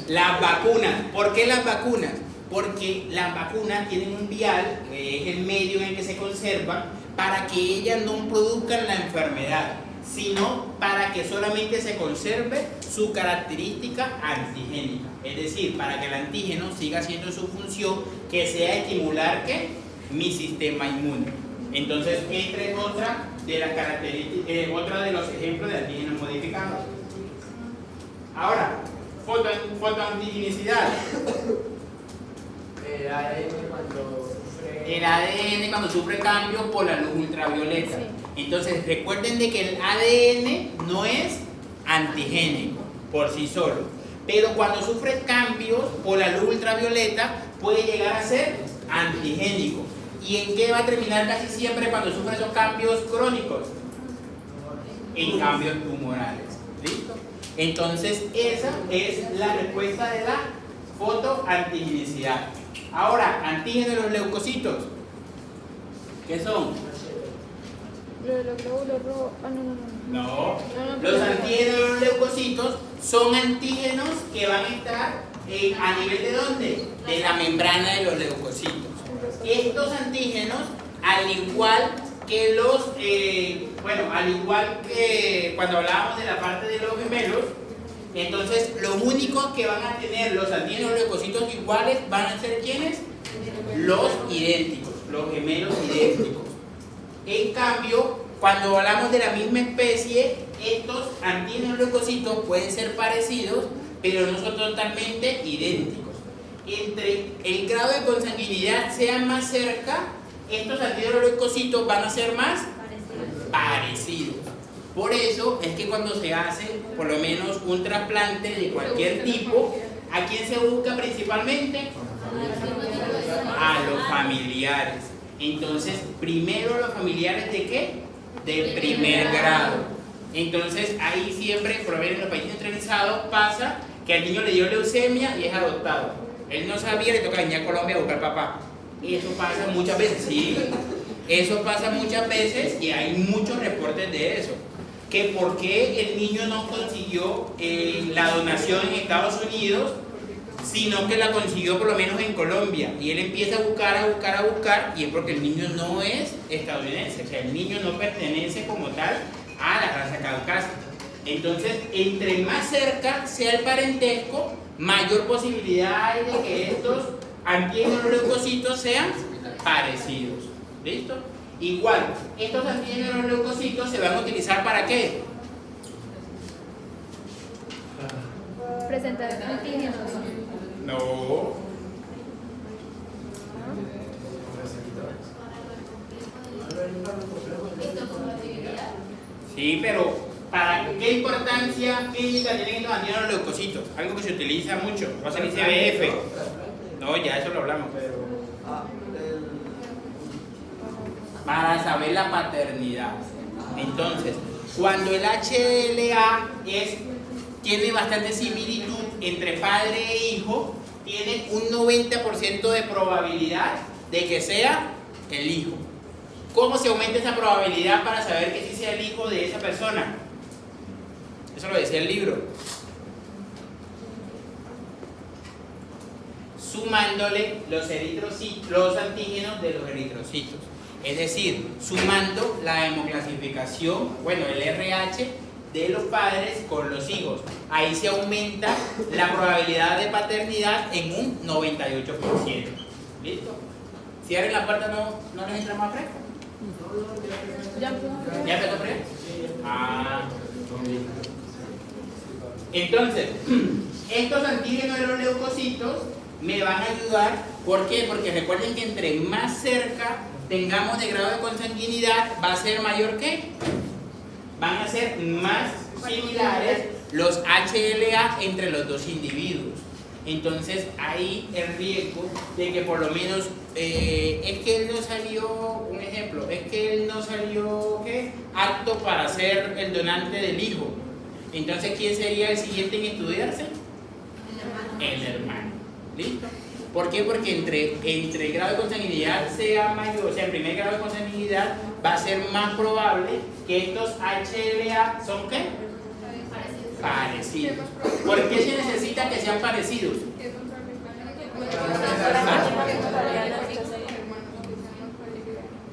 Las vacunas. ¿Por qué las vacunas? Porque las vacunas tienen un vial, que es el medio en el que se conservan, para que ellas no produzcan la enfermedad, sino para que solamente se conserve su característica antigénica. Es decir, para que el antígeno siga haciendo su función, que sea estimular mi sistema inmune. Entonces, esta es otra de las características, otro de los ejemplos de antígenos modificados. Ahora, fotoantigenicidad. El ADN cuando sufre cambios por la luz ultravioleta. Entonces, recuerden de que el ADN no es antigénico por sí solo, pero cuando sufre cambios por la luz ultravioleta puede llegar a ser antigénico. ¿Y en qué va a terminar casi siempre cuando sufre esos cambios crónicos? En cambios tumorales. ¿Listo? Entonces esa es la respuesta de la fotoantigenicidad. Ahora, antígenos de los leucocitos. ¿Qué son? Los glóbulos rojos. Ah, No. Los antígenos de los leucocitos son antígenos que van a estar a nivel de ¿dónde? De la membrana de los leucocitos. Estos antígenos, al igual que los, al igual que cuando hablábamos de la parte de los gemelos, entonces los únicos que van a tener los antígenos leucocitos iguales van a ser ¿quiénes? Los idénticos, los gemelos idénticos. En cambio, cuando hablamos de la misma especie, estos antígenos leucocitos pueden ser parecidos, pero no son totalmente idénticos. Entre el grado de consanguinidad sea más cerca, estos antígenos leucocitos van a ser más parecidos. Por eso es que cuando se hace por lo menos un trasplante de cualquier tipo, ¿a quién se busca principalmente? A los familiares. Entonces, primero los familiares ¿de qué? De primer grado. Entonces, ahí siempre, por lo menos en los países industrializados, pasa que al niño le dio leucemia y es adoptado. Él no sabía, le toca venir a Colombia a buscar papá. Eso pasa muchas veces, sí. Eso pasa muchas veces y hay muchos reportes de eso. Que por qué el niño no consiguió la donación en Estados Unidos, sino que la consiguió por lo menos en Colombia. Y él empieza a buscar, y es porque el niño no es estadounidense. O sea, el niño no pertenece como tal a la raza caucásica. Entonces, entre más cerca sea el parentesco, mayor posibilidad hay de que estos antígenos leucocitos sean parecidos. ¿Listo? Igual, estos antígenos leucocitos se van a utilizar ¿para qué? Presentar antígenos. No. Sí, pero ¿para qué importancia clínica tienen estos antígenos leucocitos? Algo que se utiliza mucho, va a ser ICBF. No, ya eso lo hablamos. Para saber la paternidad. Entonces, cuando el HLA tiene bastante similitud entre padre e hijo, tiene un 90% de probabilidad de que sea el hijo. ¿Cómo se aumenta esa probabilidad para saber que sí sea el hijo de esa persona? Eso lo decía el libro. Sumándole los antígenos de los eritrocitos. Es decir, sumando la hemoclasificación, el RH de los padres con los hijos. Ahí se aumenta la probabilidad de paternidad en un 98%. ¿Listo? Cierren la puerta, no les entra más fresco. ¿Ya empezó fresco? Ah. Entonces, estos antígenos de los leucocitos me van a ayudar. ¿Por qué? Porque recuerden que entre más cerca tengamos de grado de consanguinidad, va a ser mayor que, van a ser más similares los HLA entre los dos individuos. Entonces ahí el riesgo de que por lo menos es que él no salió, un ejemplo, es que él no salió apto para ser el donante del hijo. Entonces, ¿quién sería el siguiente en estudiarse? El hermano. ¿Listo? ¿Por qué? Porque entre el grado de consanguinidad sea mayor, o sea, el primer grado de consanguinidad va a ser más probable que estos HLA son ¿qué? Parecidos. ¿Por qué se necesita que sean parecidos?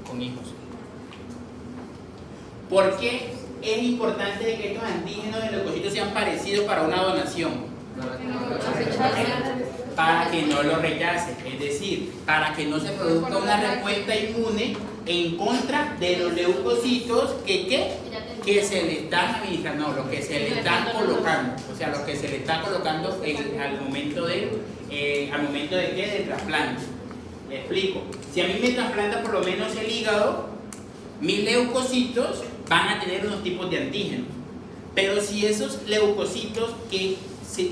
Con hijos. ¿Por qué es importante que estos antígenos de leucocitos sean parecidos para una donación? Para que no lo rechace, es decir, para que no se produzca una respuesta inmune en contra de los leucocitos que se le están administrando, no, lo que se le están colocando, o sea, lo que se le está colocando al momento del trasplante. Le explico. Si a mí me trasplanta por lo menos el hígado, mis leucocitos van a tener unos tipos de antígenos. Pero si esos leucocitos que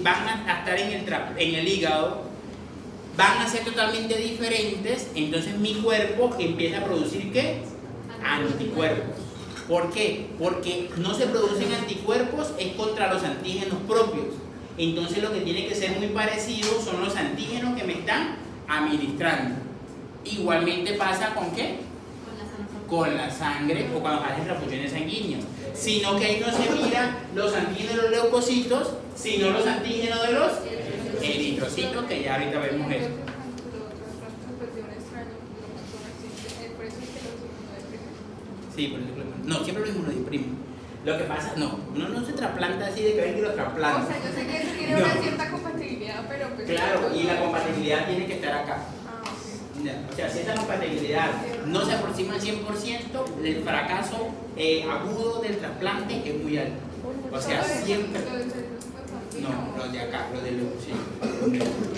van a estar en el hígado, van a ser totalmente diferentes, entonces mi cuerpo empieza a producir ¿qué? Anticuerpos. ¿Por qué? Porque no se producen anticuerpos es contra los antígenos propios. Entonces lo que tiene que ser muy parecido son los antígenos que me están administrando. Igualmente pasa ¿con qué? Con la sangre o cuando hacen transfusiones sanguíneas. Sino que ahí no se mira los antígenos de los leucocitos, sino los antígenos de los eritrocitos, que ya ahorita vemos eso. Sí, por eso no, siempre lo inmunodeprimen. Lo que pasa, no, uno no se trasplanta así de que ven que lo trasplanta. O sea, yo sé que eso tiene una cierta compatibilidad, pero... Pues, claro, y la compatibilidad tiene que estar acá. Ok. O sea, si esa compatibilidad no se aproxima al 100%, el fracaso agudo del trasplante es muy alto. O sea, siempre... No, los de acá, los de leucocitos.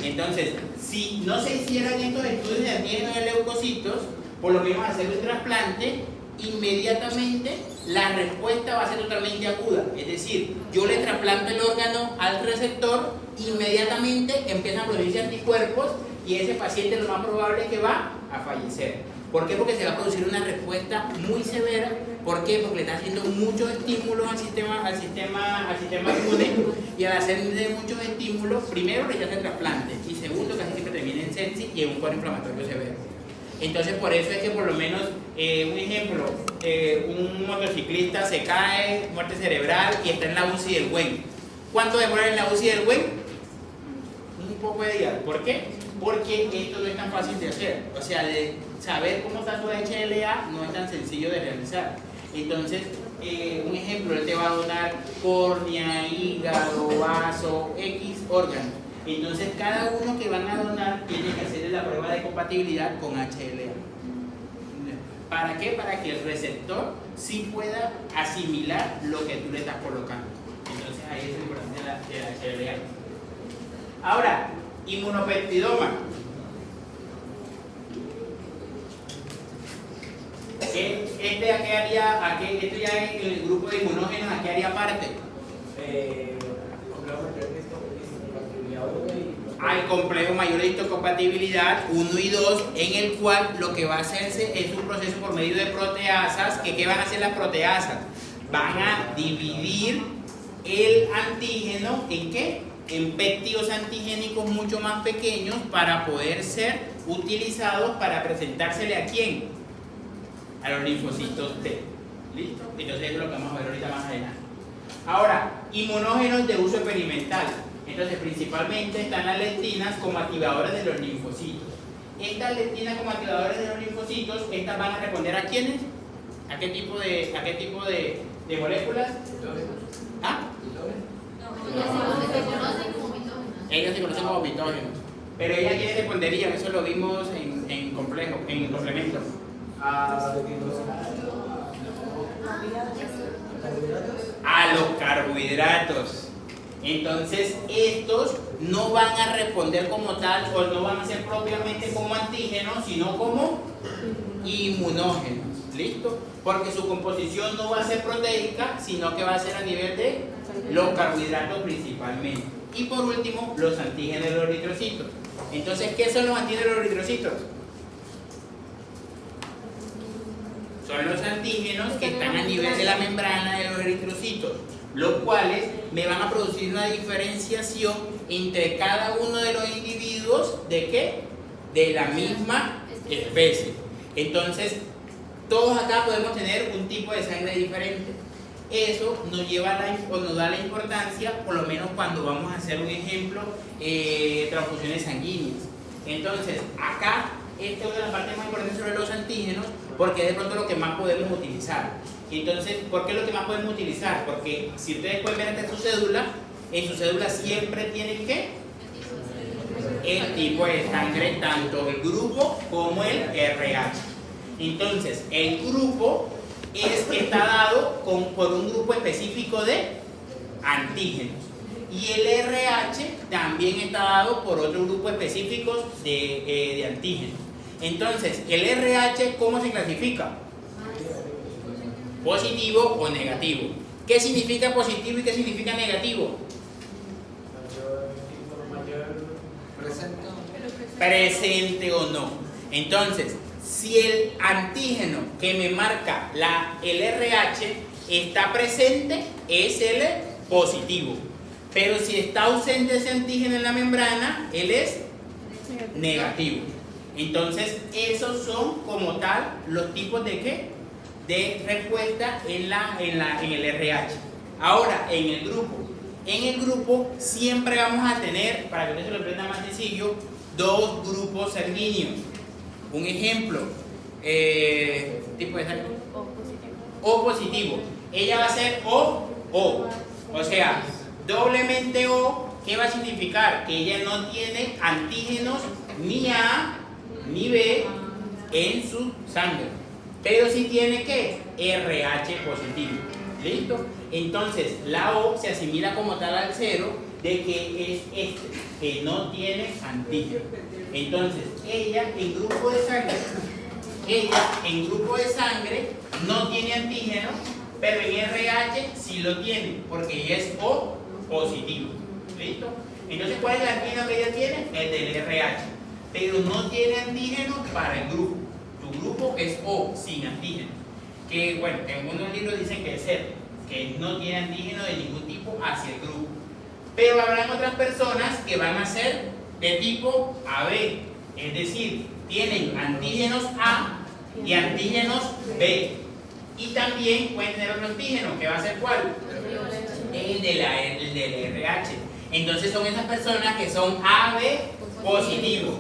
Entonces, si no se hicieran estos estudios de antígenos de leucocitos, por lo menos hacer un trasplante, inmediatamente la respuesta va a ser totalmente aguda. Es decir, yo le trasplanto el órgano al receptor, inmediatamente empiezan a producirse anticuerpos y ese paciente lo más probable es que va a fallecer. ¿Por qué? Porque se va a producir una respuesta muy severa. ¿Por qué? Porque le está haciendo muchos estímulos al sistema inmune, y al hacerle muchos estímulos, primero rechaza el trasplante y segundo casi siempre termina en sepsis y en un cuadro inflamatorio severo. Entonces por eso es que por lo menos, un ejemplo, un motociclista se cae, muerte cerebral y está en la UCI del WEN. ¿Cuánto demora en la UCI del WEN? Un poco de días. ¿Por qué? Porque esto no es tan fácil de hacer. O sea, de saber cómo está tu HLA no es tan sencillo de realizar. Entonces, un ejemplo, él te va a donar córnea, hígado, vaso, X órganos. Entonces, cada uno que van a donar tiene que hacerle la prueba de compatibilidad con HLA. ¿Para qué? Para que el receptor sí pueda asimilar lo que tú le estás colocando. Entonces, ahí es la importancia de la HLA. Ahora, inmunopeptidoma. ¿Este a qué haría? Esto ya es el grupo de inmunógenos, ¿a qué haría parte? Al complejo mayor de histocompatibilidad 1 y 2, en el cual lo que va a hacerse es un proceso por medio de proteasas. ¿Qué van a hacer las proteasas? Van a dividir el antígeno ¿en qué? En péptidos antigénicos mucho más pequeños para poder ser utilizados para presentársele ¿a quién? A los linfocitos T. ¿Listo? Entonces eso es lo que vamos a ver ahorita más adelante. Ahora, inmunógenos de uso experimental. Entonces principalmente están las lectinas como activadoras de los linfocitos. Estas lectinas como activadoras de los linfocitos, estas van a responder ¿a quiénes? ¿A qué tipo de moléculas? ¿Ah? Ellos se conocen como mitógenos. Pero ellas quiénes responderían, eso lo vimos en complemento. A los carbohidratos. Entonces estos no van a responder como tal o no van a ser propiamente como antígenos, sino como inmunógenos. ¿Listo? Porque su composición no va a ser proteica, sino que va a ser a nivel de los carbohidratos principalmente. Y por último, los antígenos de los eritrocitos. Entonces, ¿qué son los antígenos de los eritrocitos? Son los antígenos que están a nivel de la membrana de los eritrocitos, los cuales me van a producir una diferenciación entre cada uno de los individuos ¿de qué? De la misma especie. Entonces, todos acá podemos tener un tipo de sangre diferente. Eso nos lleva nos da la importancia, por lo menos cuando vamos a hacer un ejemplo, transfusiones sanguíneas. Entonces, acá, esta es una de las partes más importantes sobre los antígenos, porque es de pronto lo que más podemos utilizar. Entonces, ¿por qué es lo que más podemos utilizar? Porque si ustedes pueden ver ante su cédula, en su cédula siempre tienen ¿qué? El tipo de sangre, tanto el grupo como el RH. Entonces, el grupo está dado por un grupo específico de antígenos. Y el RH también está dado por otro grupo específico de antígenos. Entonces, el RH, ¿cómo se clasifica? Positivo o negativo. ¿Qué significa positivo y qué significa negativo? presente o no. Entonces, si el antígeno que me marca el RH está presente, es el positivo. Pero si está ausente ese antígeno en la membrana, él es negativo. Entonces, esos son como tal los tipos de ¿qué? De respuesta en el RH. Ahora, en el grupo siempre vamos a tener, para que usted se lo aprenda más sencillo, dos grupos sanguíneos. Un ejemplo, tipo de sangre. O positivo. Ella va a ser O. O sea, doblemente O, ¿qué va a significar? Que ella no tiene antígenos ni A ni B en su sangre. Pero sí tiene ¿qué? RH positivo. ¿Listo? Entonces, la O se asimila como tal al 0 de que es que no tiene antígeno. Entonces, ella en grupo de sangre no tiene antígeno, pero en RH sí lo tiene, porque ella es O positivo. ¿Listo? Entonces, ¿cuál es el antígeno que ella tiene? El del RH. Pero no tiene antígeno para el grupo. Tu grupo es O, sin antígeno. Que, bueno, en algunos libros dicen que es 0, que no tiene antígeno de ningún tipo hacia el grupo. Pero habrán otras personas que van a ser de tipo AB, es decir, tienen antígenos A y antígenos B. Y también pueden tener otro antígeno, que va a ser ¿cuál? El del RH. Entonces son esas personas que son AB positivos.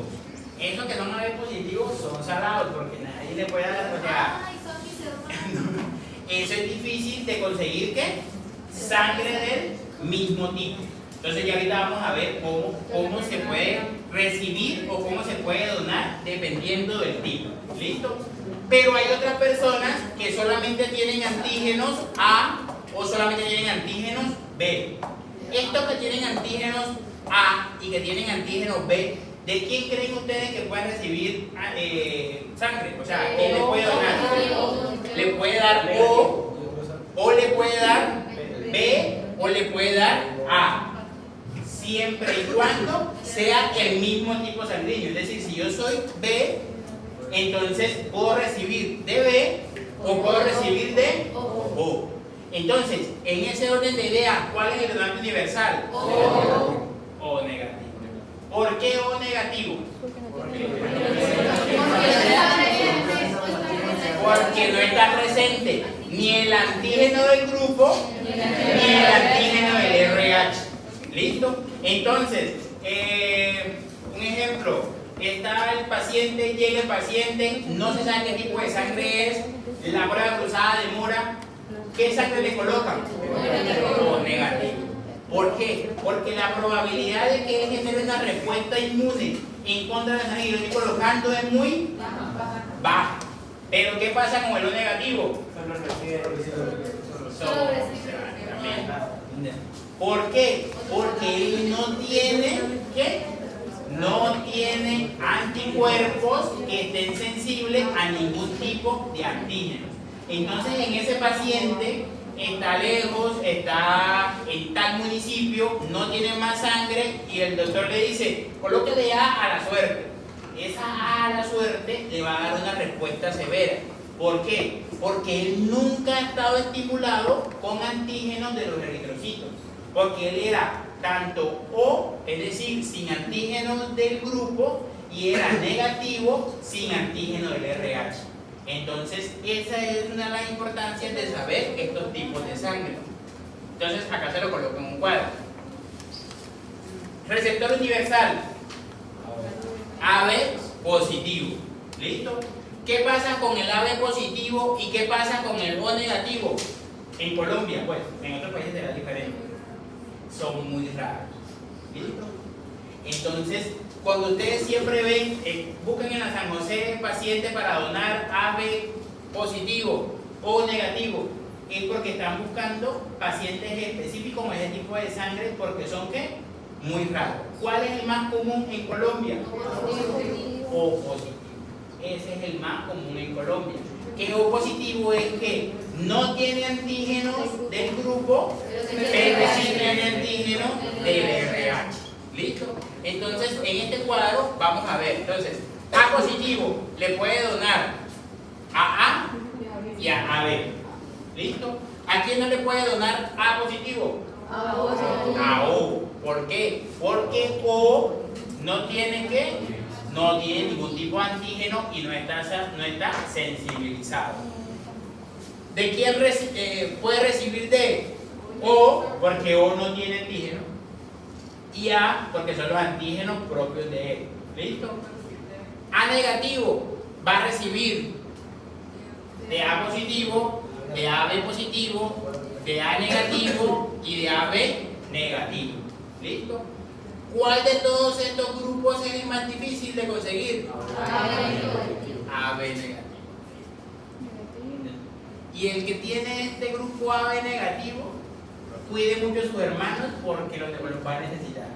Esos que son AB positivos son salados, porque nadie le puede dar, o sea, eso es difícil de conseguir, ¿qué? Sangre del mismo tipo. Entonces ya ahorita vamos a ver cómo se puede recibir o cómo se puede donar dependiendo del tipo. ¿Listo? Pero hay otras personas que solamente tienen antígenos A o solamente tienen antígenos B. Estos que tienen antígenos A y que tienen antígenos B, ¿de quién creen ustedes que pueden recibir sangre? O sea, ¿quién les puede donar? Le puede dar o le puede dar B, o le puede dar A. Siempre y cuando sea el mismo tipo sanguíneo. Es decir, si yo soy B, entonces puedo recibir de B o puedo recibir de O. Entonces, en ese orden de ideas, ¿cuál es el donante universal? O negativo. ¿Por qué O negativo? Porque no está presente ni el antígeno del grupo ni el antígeno del RH. ¿Listo? Entonces, un ejemplo, está el paciente, llega el paciente, no se sabe qué tipo de sangre es, la prueba cruzada demora, ¿qué sangre le colocan? O negativo. ¿Por qué? Porque la probabilidad de que él genere una respuesta inmune en contra de la sangre que yo estoy colocando es muy baja. Pero ¿qué pasa con el O negativo? ¿Por qué? Porque él no tiene, ¿qué? No tiene anticuerpos que estén sensibles a ningún tipo de antígenos. Entonces, en ese paciente está lejos, está en tal municipio, no tiene más sangre y el doctor le dice, colóquele A a la suerte. Esa A a la suerte le va a dar una respuesta severa. ¿Por qué? Porque él nunca ha estado estimulado con antígenos de los eritrocitos. Porque él era tanto O, es decir, sin antígenos del grupo, y era negativo sin antígeno del RH. Entonces, esa es una de las importancias de saber estos tipos de sangre. Entonces, acá se lo coloco en un cuadro. Receptor universal. AB positivo. ¿Listo? ¿Qué pasa con el AB positivo y qué pasa con el O negativo? En Colombia, pues, en otros países será diferente. Son muy raros. ¿Listo? Entonces, cuando ustedes siempre ven, busquen en la San José paciente para donar AB positivo o negativo, es porque están buscando pacientes específicos con ese tipo de sangre, porque son ¿qué? Muy raros. ¿Cuál es el más común en Colombia? O positivo. Ese es el más común en Colombia. Que O positivo es que no tiene antígenos del grupo, pero sí tiene antígenos del RH. ¿Listo? Entonces, en este cuadro vamos a ver. Entonces, A positivo le puede donar a A y a AB. ¿Listo? ¿A quién no le puede donar A positivo? A O. ¿Por qué? Porque O no tiene ¿qué? No tiene ningún tipo de antígeno y no está sensibilizado. ¿De quién puede recibir D? O, porque O no tiene antígeno, y A, porque son los antígenos propios de él. ¿Listo? A negativo va a recibir de A positivo, de AB positivo, de A negativo y de AB negativo. ¿Listo? ¿Cuál de todos estos grupos es el más difícil de conseguir? AB negativo. Y el que tiene este grupo AB negativo, cuide mucho a sus hermanos porque los va a necesitar.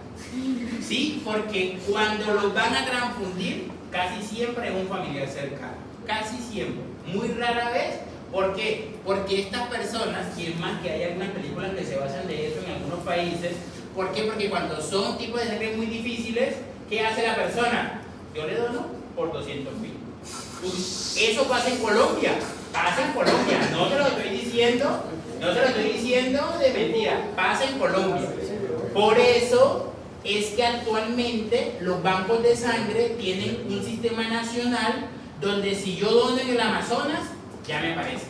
Sí, porque cuando los van a transfundir, casi siempre es un familiar cercano. Casi siempre. Muy rara vez. ¿Por qué? Porque estas personas, y es más que hay algunas películas que se basan de eso en algunos países. ¿Por qué? Porque cuando son tipos de sangre muy difíciles, ¿qué hace la persona? Yo le dono por 200.000. Eso pasa en Colombia. Pasa en Colombia. No te lo estoy diciendo. No te lo estoy diciendo de mentira. Pasa en Colombia. Por eso es que actualmente los bancos de sangre tienen un sistema nacional donde si yo dono en el Amazonas, ya me aparece.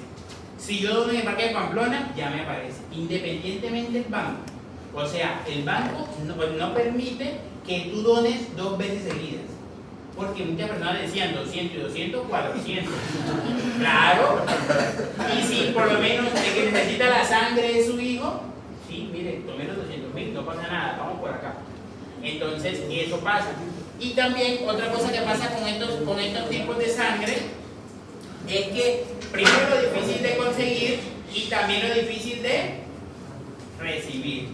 Si yo dono en el Parque de Pamplona, ya me aparece. Independientemente del banco. O sea, el banco no permite que tú dones 2 veces seguidas. Porque muchas personas decían 200 y 200, 400. Claro. Y si por lo menos el que necesita la sangre de su hijo, sí, mire, tomé los 200.000, no pasa nada, vamos por acá. Entonces, eso pasa. Y también otra cosa que pasa con estos tipos de sangre es que primero lo difícil de conseguir y también lo difícil de recibir.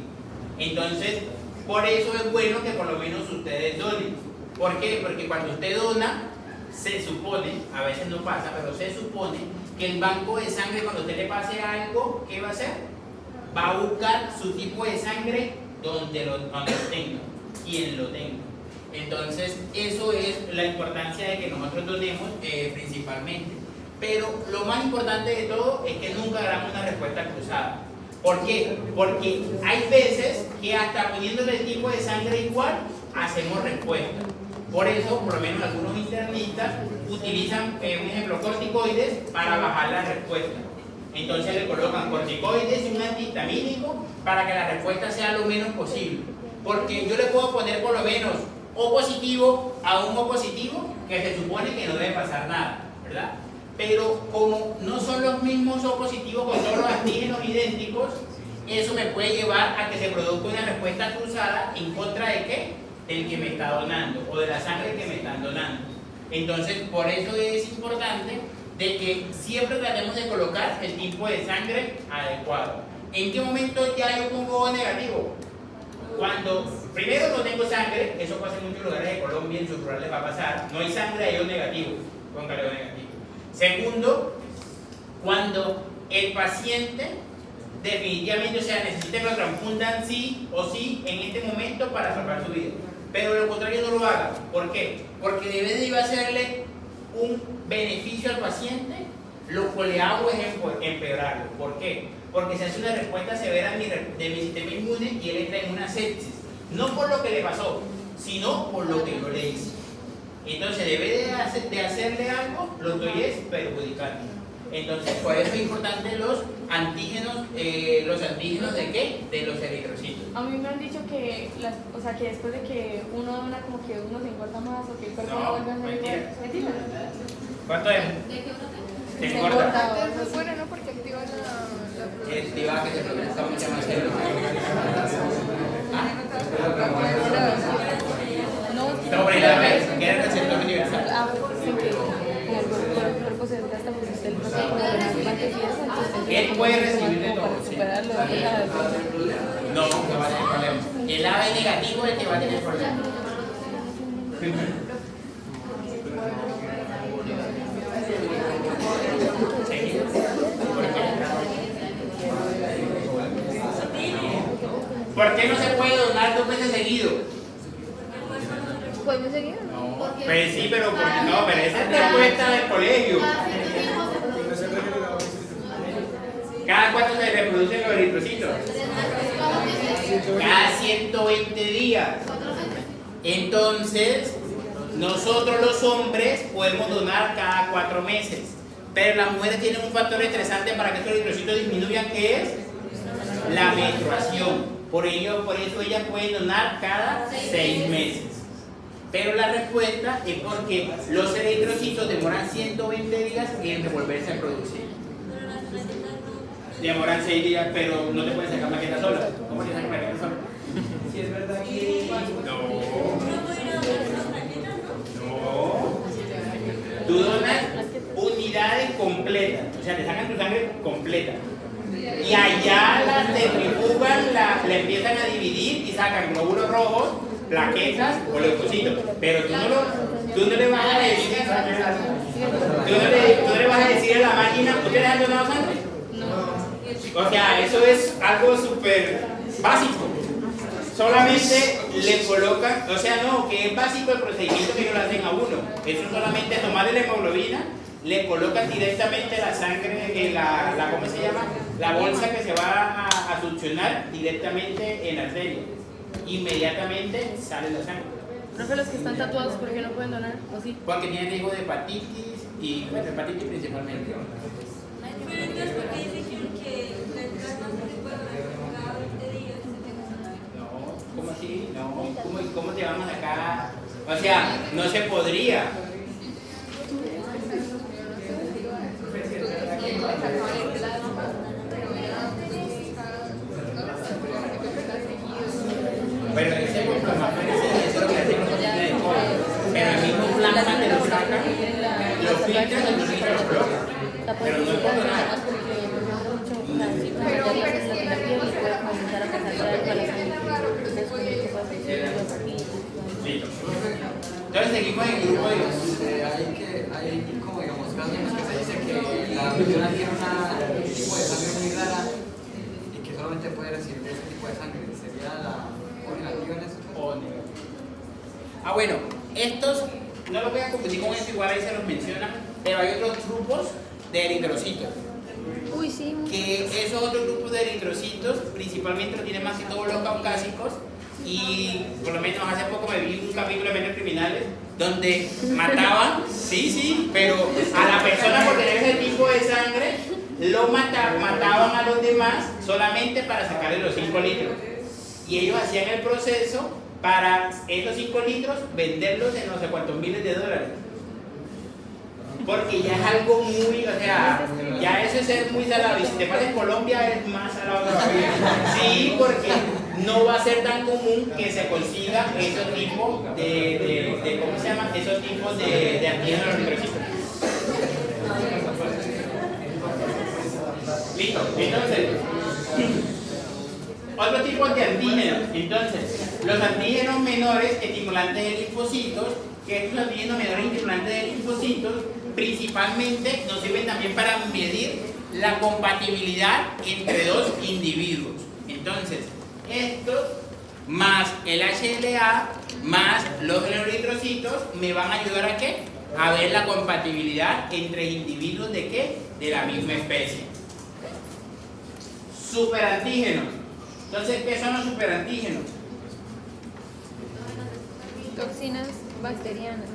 Entonces, por eso es bueno que por lo menos ustedes donen. ¿Por qué? Porque cuando usted dona, se supone, a veces no pasa, pero se supone que el banco de sangre, cuando usted le pase algo, ¿qué va a hacer? Va a buscar su tipo de sangre donde lo tenga, quien lo tenga. Entonces, eso es la importancia de que nosotros donemos principalmente. Pero lo más importante de todo es que nunca hagamos una respuesta cruzada. ¿Por qué? Porque hay veces que hasta poniéndole el tipo de sangre igual, hacemos respuesta. Por eso, por lo menos algunos internistas utilizan, un ejemplo, corticoides para bajar la respuesta. Entonces le colocan corticoides y un antihistamínico para que la respuesta sea lo menos posible. Porque yo le puedo poner por lo menos O positivo a un O positivo, que se supone que no debe pasar nada, ¿verdad? Pero como no son los mismos O positivos con todos los antígenos idénticos, eso me puede llevar a que se produzca una respuesta cruzada en contra de ¿qué? Del que me está donando o de la sangre que me están donando. Entonces, por eso es importante de que siempre tratemos de colocar el tipo de sangre adecuado. ¿En qué momento ya yo pongo O negativo? Cuando primero no tengo sangre, eso pasa en muchos lugares de Colombia, en sus rurales va a pasar, no hay sangre, hay O negativo, póngale O negativo. Segundo, cuando el paciente definitivamente, o sea, necesita que lo transfundan sí o sí en este momento para salvar su vida. Pero de lo contrario no lo haga. ¿Por qué? Porque debe de hacerle un beneficio al paciente, lo que le hago es empeorarlo. ¿Por qué? Porque se hace una respuesta severa de mi sistema inmune y él entra en una sepsis. No por lo que le pasó, sino por lo que yo le hice. Entonces debe de hacerle algo, lo estoy perjudicando. Entonces, por eso es importante los antígenos ¿de qué? De los eritrocitos. A mí me han dicho que, o sea, que después de que uno dona, como que uno se engorda más o que el cuerpo no vuelve a ser igual. Mentira. ¿Cuánto es? Se engorda. Es muy bueno, ¿no? Porque activa la Activa que se produzca mucha más célula. No, pero la vez, que era el receptor universal. Ah, sí, que como el cuerpo se desgasta porque usted el proteína de las plantas y eso, entonces Él puede recibir de todo, sí. superarlo, No va a tener problema. El AB negativo es el que va a tener problema. ¿Por qué no se puede donar 2 veces seguido? Pues sí, pero no, pero esa es respuesta del colegio. ¿Cada cuánto se reproducen los eritrocitos? Cada 120 días. Entonces, nosotros los hombres podemos donar cada 4 meses. Pero las mujeres tienen un factor estresante para que estos eritrocitos disminuyan, que es la menstruación. Por eso ellas pueden donar cada 6 meses. Pero la respuesta es porque los eritrocitos demoran 120 días en volverse a producir. Demoran 6 días, pero no te pueden sacar maqueta sola. ¿Cómo te sacan maqueta sola? Si es verdad que... No. Tú donas unidades completas, o sea, te sacan tu sangre completa. Y allá la centrifugan, la empiezan a dividir y sacan glóbulos rojos, plaquetas o leucocitos. Pero tú no le vas a decir, tú no le vas a decir a la máquina, ¿ustedes han donado sangre? No. O sea, eso es algo súper básico. Solamente le colocan, o sea, no, que es básico el procedimiento que no lo hacen a uno. Eso es solamente tomarle la hemoglobina, le colocan directamente la sangre, ¿cómo se llama? La bolsa que se va a succionar directamente en la arteria. Inmediatamente sale la sangre. Profe, los que están tatuados, ¿por qué no pueden donar? ¿O sí? Porque tienen riesgo de hepatitis y, bueno, hepatitis principalmente. Pero entonces, ¿por qué dijeron que la entrada no se puede donar cada 20 días? No, ¿cómo así? No, ¿cómo te vamos acá? O sea, no se podría. Bueno, ese es eso es lo que hacemos con el alcohol. Pero el mismo plasma te lo sacan, lo filtran y lo colocan. Pero no es por nada. Listo. Entonces seguimos en el grupo de... Hay como digamos casos en los que se dice que la persona tiene un tipo de sangre muy rara y que solamente puede recibir ese tipo de sangre. ¿Sería la O negativa en ese caso? Bueno, estos no los voy a confundir con esto, igual ahí se los menciona, pero hay otros grupos de eritrocitos. Uy, sí. Que esos otros grupos de eritrocitos principalmente los tienen más que todos los caucásicos, y por lo menos hace poco me vi un capítulo de Mentes Criminales donde mataban, sí, pero a la persona por tener ese tipo de sangre lo mataban a los demás solamente para sacarle los 5 litros, y ellos hacían el proceso para esos 5 litros venderlos en no sé cuántos miles de dólares. Porque ya es algo muy, o sea, ya eso es ser muy salado. Y si te pasa en Colombia es más salado todavía. Sí, porque no va a ser tan común que se consiga esos tipos de ¿cómo se llama? Esos tipos de antígenos eritrocitos. Listo, entonces, otro tipo de antígenos. Entonces, los antígenos menores estimulantes de linfocitos, que estos antígenos menores estimulantes de linfocitos principalmente nos sirven también para medir la compatibilidad entre dos individuos. Entonces, estos más el HLA más los eritrocitos me van a ayudar a ¿qué? A ver la compatibilidad entre individuos de ¿qué? De la misma especie. Superantígenos. Entonces, ¿qué son los superantígenos? Toxinas bacterianas.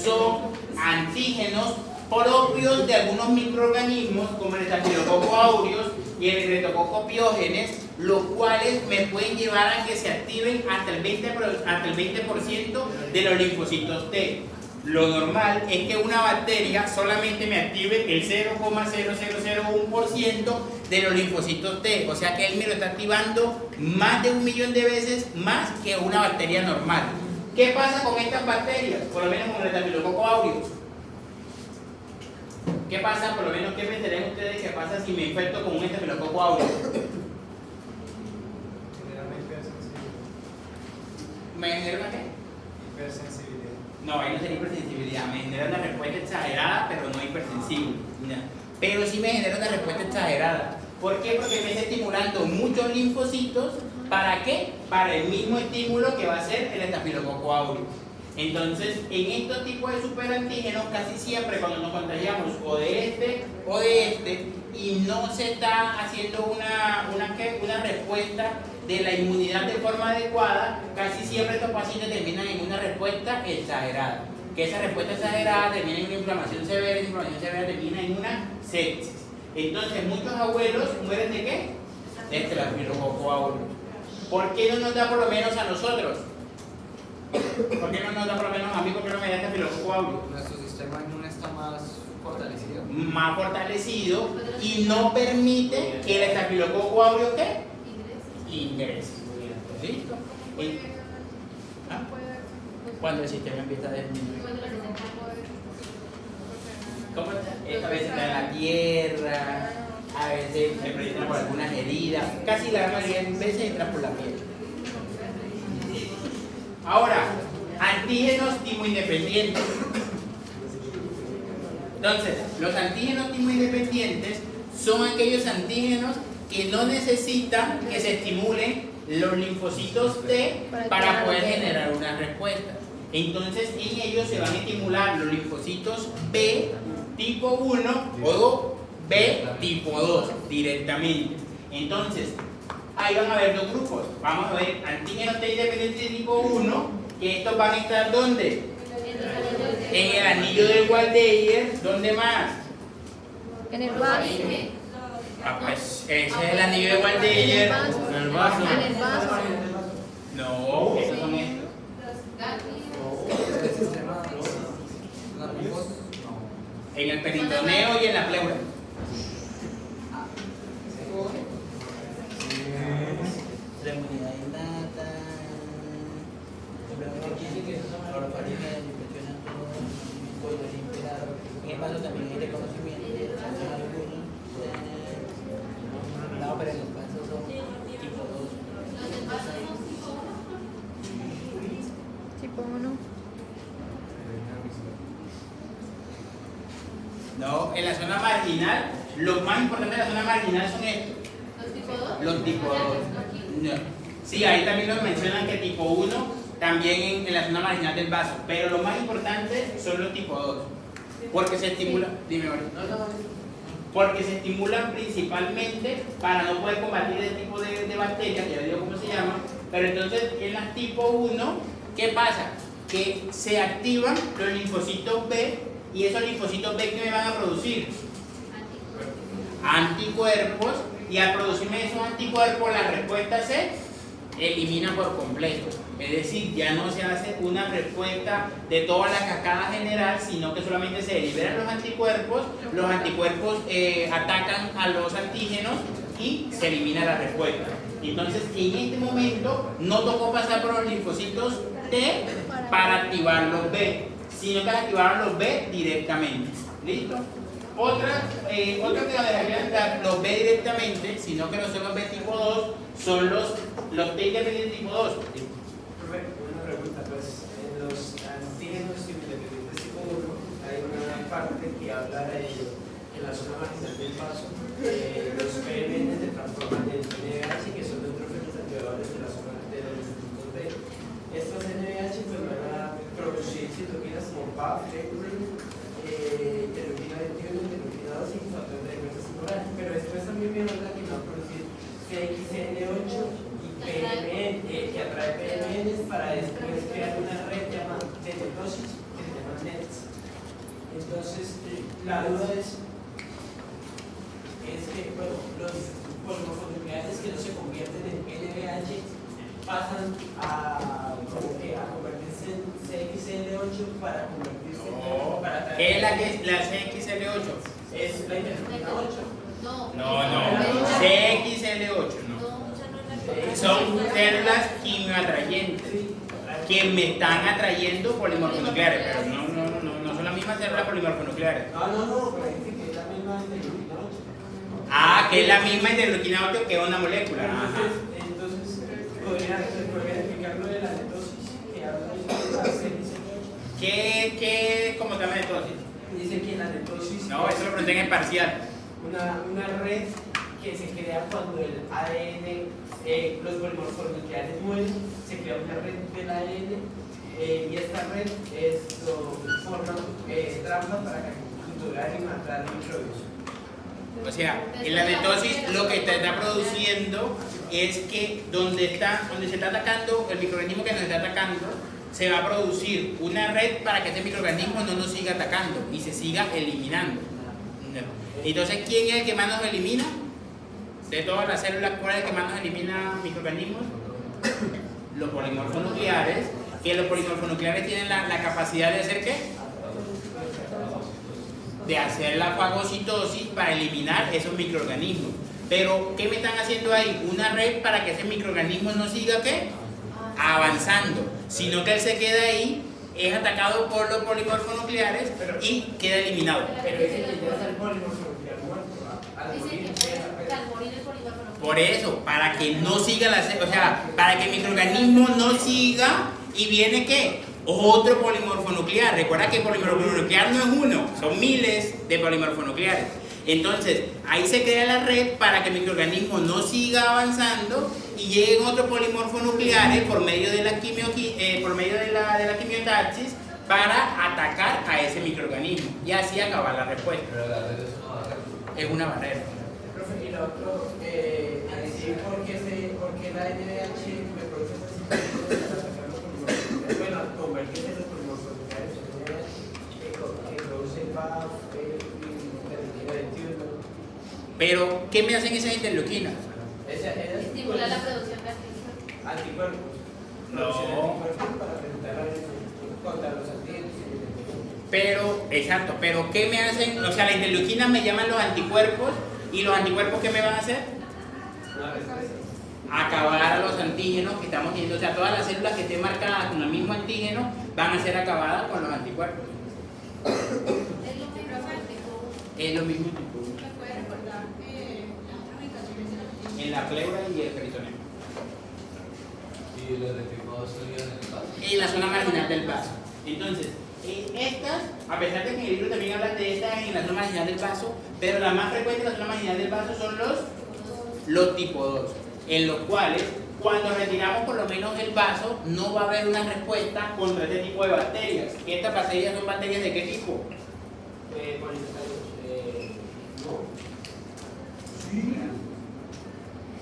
Son antígenos propios de algunos microorganismos como el Staphylococcus aureus y el Streptococcus pyogenes, los cuales me pueden llevar a que se activen hasta el 20% de los linfocitos T. Lo normal es que una bacteria solamente me active el 0,0001% de los linfocitos T, o sea que él me lo está activando más de 1 millón de veces más que una bacteria normal. ¿Qué pasa con estas bacterias? Por lo menos con el Staphylococcus aureus. ¿Qué pasa? Por lo menos, ¿qué me enteré ustedes qué pasa si me infecto con un Staphylococcus aureus? ¿Me genera una qué? Hipersensibilidad. No, ahí no sería hipersensibilidad. Me genera una respuesta exagerada, pero no hipersensible. Mira. Pero sí me genera una respuesta exagerada. ¿Por qué? Porque me está estimulando muchos linfocitos. ¿Para qué? Para el mismo estímulo que va a ser el Staphylococcus aureus. Entonces, en estos tipos de superantígenos, casi siempre cuando nos contagiamos o de este, y no se está haciendo una respuesta de la inmunidad de forma adecuada, casi siempre estos pacientes terminan en una respuesta exagerada. Que esa respuesta exagerada termina en una inflamación severa, esa inflamación severa termina en una sepsis. Entonces, muchos abuelos mueren de ¿qué? De estafilococo aureus. ¿Por qué no nos da por lo menos a nosotros? ¿Por qué no nos da por lo menos a mí? ¿Por qué no me da estafilococo aureus? Nuestro sistema inmune está más fortalecido. Más fortalecido y no permite que el estafilococo aureus ¿qué? Ingrese. ¿Listo? ¿Ah? Cuando el sistema empieza a disminuir. ¿Cómo está? A veces está en la tierra, a veces se presentan por algunas heridas, casi la mayoría de veces entra por la piel. Ahora, antígenos timoindependientes. Entonces, los antígenos timoindependientes son aquellos antígenos que no necesitan que se estimulen los linfocitos T para poder generar una respuesta. Entonces, en ellos se van a estimular los linfocitos B tipo 1 o B tipo 2 directamente. Entonces, ahí van a haber dos grupos. Vamos a ver antígenos T independientes de tipo 1, que estos van a estar ¿dónde? En el anillo del Waldeyer. ¿Dónde más? En el vaso. Ah, pues ese es el anillo de Waldeyer. En el vaso. No, esos son estos. El sistema nervioso, En el peritoneo y en la pleura. La inmunidad innata, orofaringe, infección a todo, cuello limpiado. En el vaso también hay reconocimiento, son algunos. No, pero en los vasos son tipo 2. Tipo 1. No, en la zona marginal, lo más importante de la zona marginal son estos. Los tipo 2. No. Sí, ahí también nos mencionan que tipo 1 también en la zona marginal del vaso, pero lo más importante son los tipo 2. Porque se estimulan, dime ahora. Porque se estimulan principalmente para no poder combatir el tipo de bacterias, ya digo cómo se llama, pero entonces en las tipo 1, ¿qué pasa? Que se activan los linfocitos B y esos linfocitos B que me van a producir anticuerpos, y al producirme esos anticuerpos la respuesta se elimina por completo. Es decir, ya no se hace una respuesta de toda la cascada general, sino que solamente se liberan los anticuerpos atacan a los antígenos y se elimina la respuesta. Entonces, en este momento no tocó pasar por los linfocitos T para activar los B, sino que activaron los B directamente. ¿Listo? Otra que no dejarían dar los B directamente, sino que no son los B tipo 2, son los T independientes tipo 2. Una pregunta, pues en los antígenos independientes tipo 1 hay una parte que habla de en la zona marginal del vaso, los PMN se transforman en NVH, que son neutrófilos activadores de la zona de los linfocitos B. Estos NVH pues van a producir citoquinas como PAF, interleuquina 21, interleuquina 2 y factor de defensa celular, pero después también me habla que va a producir CXN8 y PMN, que atrae PMN para después crear una red llamada de netosis que se llama NETs. Entonces, la duda es que bueno, los polimorfonucleares que no se convierten en NVH pasan a convertirse en CXL8 para convertirse en... ¿Qué es la CXL8? Es la interleuquina 8. No, CXL8 no. Son células quimioatrayentes que me están atrayendo polimorfonucleares, pero no son las mismas células polimorfonucleares. No, pero dice que es la misma interleuquina 8. Ah, que es la misma interleuquina 8 que es una molécula. Entonces podría explicar lo de la netosis que habla de la CXL8. ¿Qué cómo se llama netosis? Dice que la netosis... No, eso lo pregunté en el parcial. Una red que se crea cuando el ADN, los polimorfonucleares mueren, se crea una red del ADN y esta red forma trampas para capturar y matar microbios. O sea, en la mitosis lo que está produciendo es que donde se está atacando el microorganismo que nos está atacando, se va a producir una red para que este microorganismo no nos siga atacando y se siga eliminando. Entonces, ¿quién es el que más nos elimina? De todas las células, ¿cuál es el que más nos elimina microorganismos? Los polimorfonucleares, que los polimorfonucleares tienen la capacidad de hacer ¿qué? De hacer la fagocitosis para eliminar esos microorganismos. Pero, ¿qué me están haciendo ahí? Una red para que ese microorganismo no siga ¿qué? Avanzando, sino que él se queda ahí, es atacado por los polimorfonucleares y queda eliminado. Pero ese que ya está el polimorfonuclear muerto, al morir, por eso, para que no siga o sea, para que el microorganismo no siga y viene ¿qué? Otro polimorfonuclear. Recuerda que el polimorfonuclear no es uno, son miles de polimorfonucleares. Entonces, ahí se crea la red para que el microorganismo no siga avanzando y lleguen otros polimorfonucleares por medio de la quimiotaxis para atacar a ese microorganismo y así acabar la respuesta. Pero la red es una barrera. Es una barrera. Profe, y lo otro, ¿por qué la NVH me produce estas situaciones para atacar los polimorfonucleares? Bueno, convertirse esos polimorfonucleares en NVH que produce BAF, interleuquina 21. Pero, ¿qué me hacen esas interleuquinas? Estimular la producción de anticuerpos. Producción de anticuerpos para enfrentar contra los antígenos. Pero, exacto, pero ¿qué me hacen? O sea, las interleuquinas me llaman los anticuerpos y los anticuerpos ¿qué me van a hacer? Acabar a los antígenos que estamos teniendo. O sea, todas las células que estén marcadas con el mismo antígeno van a ser acabadas con los anticuerpos. Es lo mismo. ¿Me puede recordar las otras ubicaciones de la En la pleura y el peritoneo. Y los reticuados sólidos en el vaso. En la zona marginal del vaso. Entonces, estas, a pesar de que en el libro también hablan de estas en la zona marginal del vaso, pero la más frecuente en la zona marginal del vaso son los tipo 2, en los cuales cuando retiramos por lo menos el vaso no va a haber una respuesta contra este tipo de bacterias. ¿Estas bacterias son bacterias de qué tipo?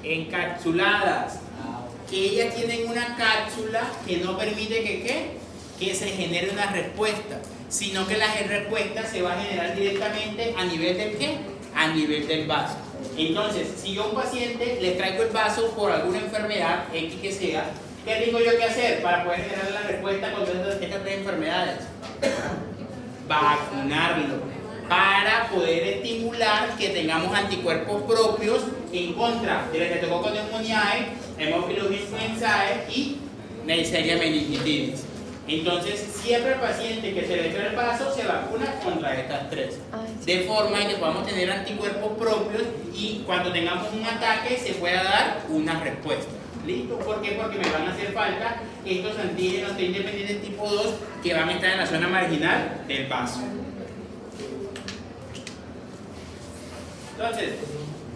Encapsuladas, que ellas tienen una cápsula que no permite que se genere una respuesta, sino que la respuesta se va a generar directamente a nivel del ¿qué? A nivel del vaso. Entonces, si yo a un paciente le traigo el vaso por alguna enfermedad X que sea, ¿qué tengo yo que hacer para poder generar la respuesta contra estas tres enfermedades? Vacunarlo, para poder estimular que tengamos anticuerpos propios en contra del Streptococcus pneumoniae, Haemophilus influenzae y Neisseria meningitidis. Entonces, siempre el paciente que se le trae el vaso se vacuna contra estas tres, de forma que podamos tener anticuerpos propios y cuando tengamos un ataque se pueda dar una respuesta. ¿Listo? ¿Por qué? Porque me van a hacer falta estos antígenos de independientes tipo 2 que van a estar en la zona marginal del vaso. Entonces,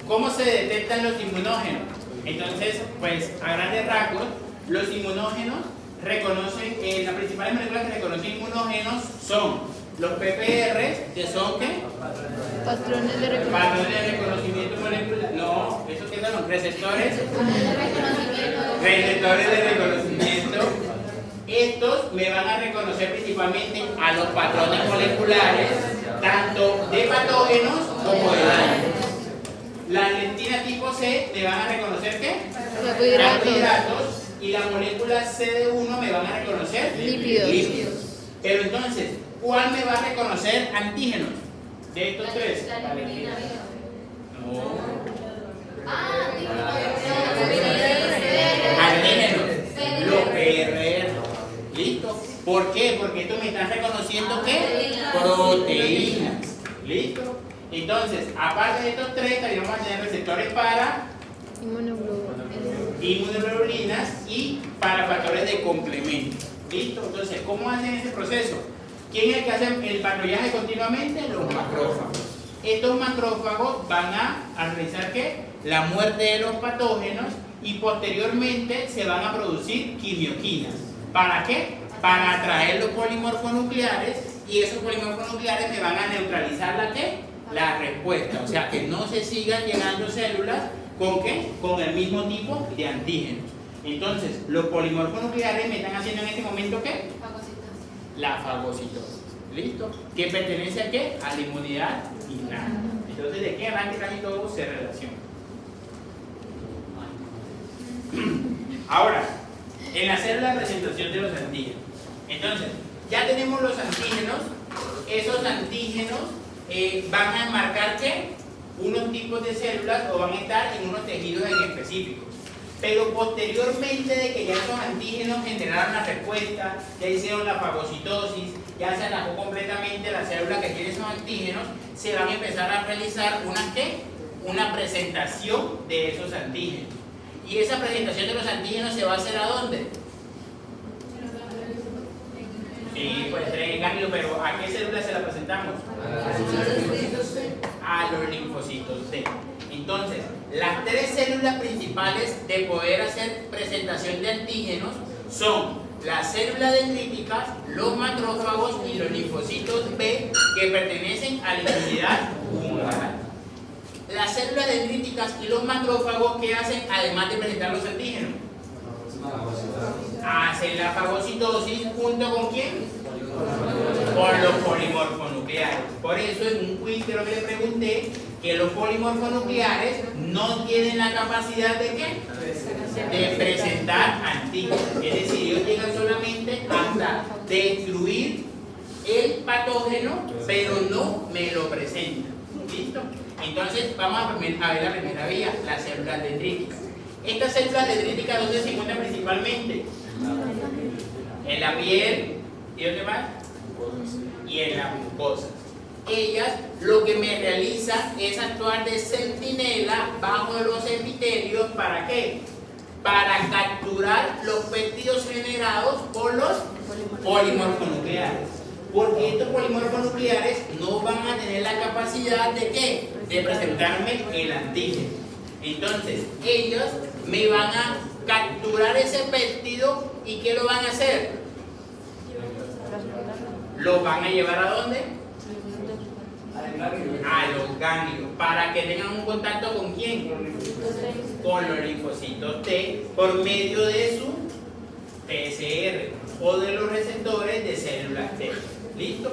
¿cómo se detectan los inmunógenos? Entonces, pues a grandes rasgos, los inmunógenos reconocen, las principales moléculas que reconocen inmunógenos son los PPR, que son ¿qué? Patrones de reconocimiento molecular. No, ¿esos qué son? Receptores de reconocimiento. Estos me van a reconocer principalmente a los patrones moleculares, tanto de patógenos como de daños. Las lectinas tipo C me van a reconocer ¿qué? Carbohidratos. Y la molécula CD1 me van a reconocer lípidos. Pero entonces, ¿cuál me va a reconocer antígenos? De estos tres. No. Antígenos. Los PRR. ¿Listo? ¿Por qué? Porque estos me están reconociendo ¿qué? Proteínas. ¿Listo? Entonces, aparte de estos tres, también vamos a tener receptores para inmunoglobulinas y para factores de complemento. ¿Listo? Entonces, ¿cómo hacen ese proceso? ¿Quién es el que hace el patrullaje continuamente? Los macrófagos. Estos macrófagos van a realizar ¿qué? La muerte de los patógenos y posteriormente se van a producir quimioquinas. ¿Para qué? para atraer los polimorfonucleares, y esos polimorfonucleares me van a neutralizar la ¿qué? La respuesta. O sea, que no se sigan llenando células con ¿qué? Con el mismo tipo de antígenos. Entonces, los polimorfonucleares me están haciendo en este momento ¿qué? La fagocitosis. ¿Listo? ¿Que pertenece a qué? A la inmunidad innata. Entonces, de qué arranque casi todo se relaciona. Ahora, en la célula de presentación de los antígenos. Entonces, ya tenemos los antígenos. Esos antígenos van a marcar ¿qué? Unos tipos de células o van a estar en unos tejidos en específico. Pero posteriormente de que ya esos antígenos generaron la respuesta, ya hicieron la fagocitosis, ya se atacó completamente la célula que tiene esos antígenos, se van a empezar a realizar una presentación de esos antígenos. Y esa presentación de los antígenos se va a hacer ¿a dónde? Sí, puede ser en el ganglio, pero ¿a qué célula se la presentamos? A los linfocitos T. Entonces, las tres células principales de poder hacer presentación de antígenos son las células dendríticas, los macrófagos y los linfocitos B, que pertenecen a la inmunidad humoral. Las células dendríticas y los macrófagos, ¿qué hacen además de presentar los antígenos? Hacen la fagocitosis junto con ¿quién? Con los polimorfonucleares. Por eso en un quiz creo que le pregunté que los polimorfonucleares no tienen la capacidad de ¿qué? De presentar antígenos. Es decir, ellos llegan solamente hasta destruir el patógeno, pero no me lo presentan. ¿Listo? Entonces vamos a ver la primera vía, las células dendríticas. Estas células dendríticas, ¿dónde se encuentran principalmente? En la piel, ¿y dónde más? Y en las mucosas. Ellas lo que me realizan es actuar de centinela bajo los epitelios. ¿Para qué? Para capturar los péptidos generados por los polimorfonucleares. Porque estos polimorfonucleares no van a tener la capacidad de ¿qué? De presentarme el antígeno. Entonces, ellos me van a capturar ese péptido y ¿qué lo van a hacer? ¿Lo van a llevar a dónde? A los ganglios. ¿Para que tengan un contacto con quién? Con los linfocitos T por medio de su PCR o de los receptores de células T. ¿Listo?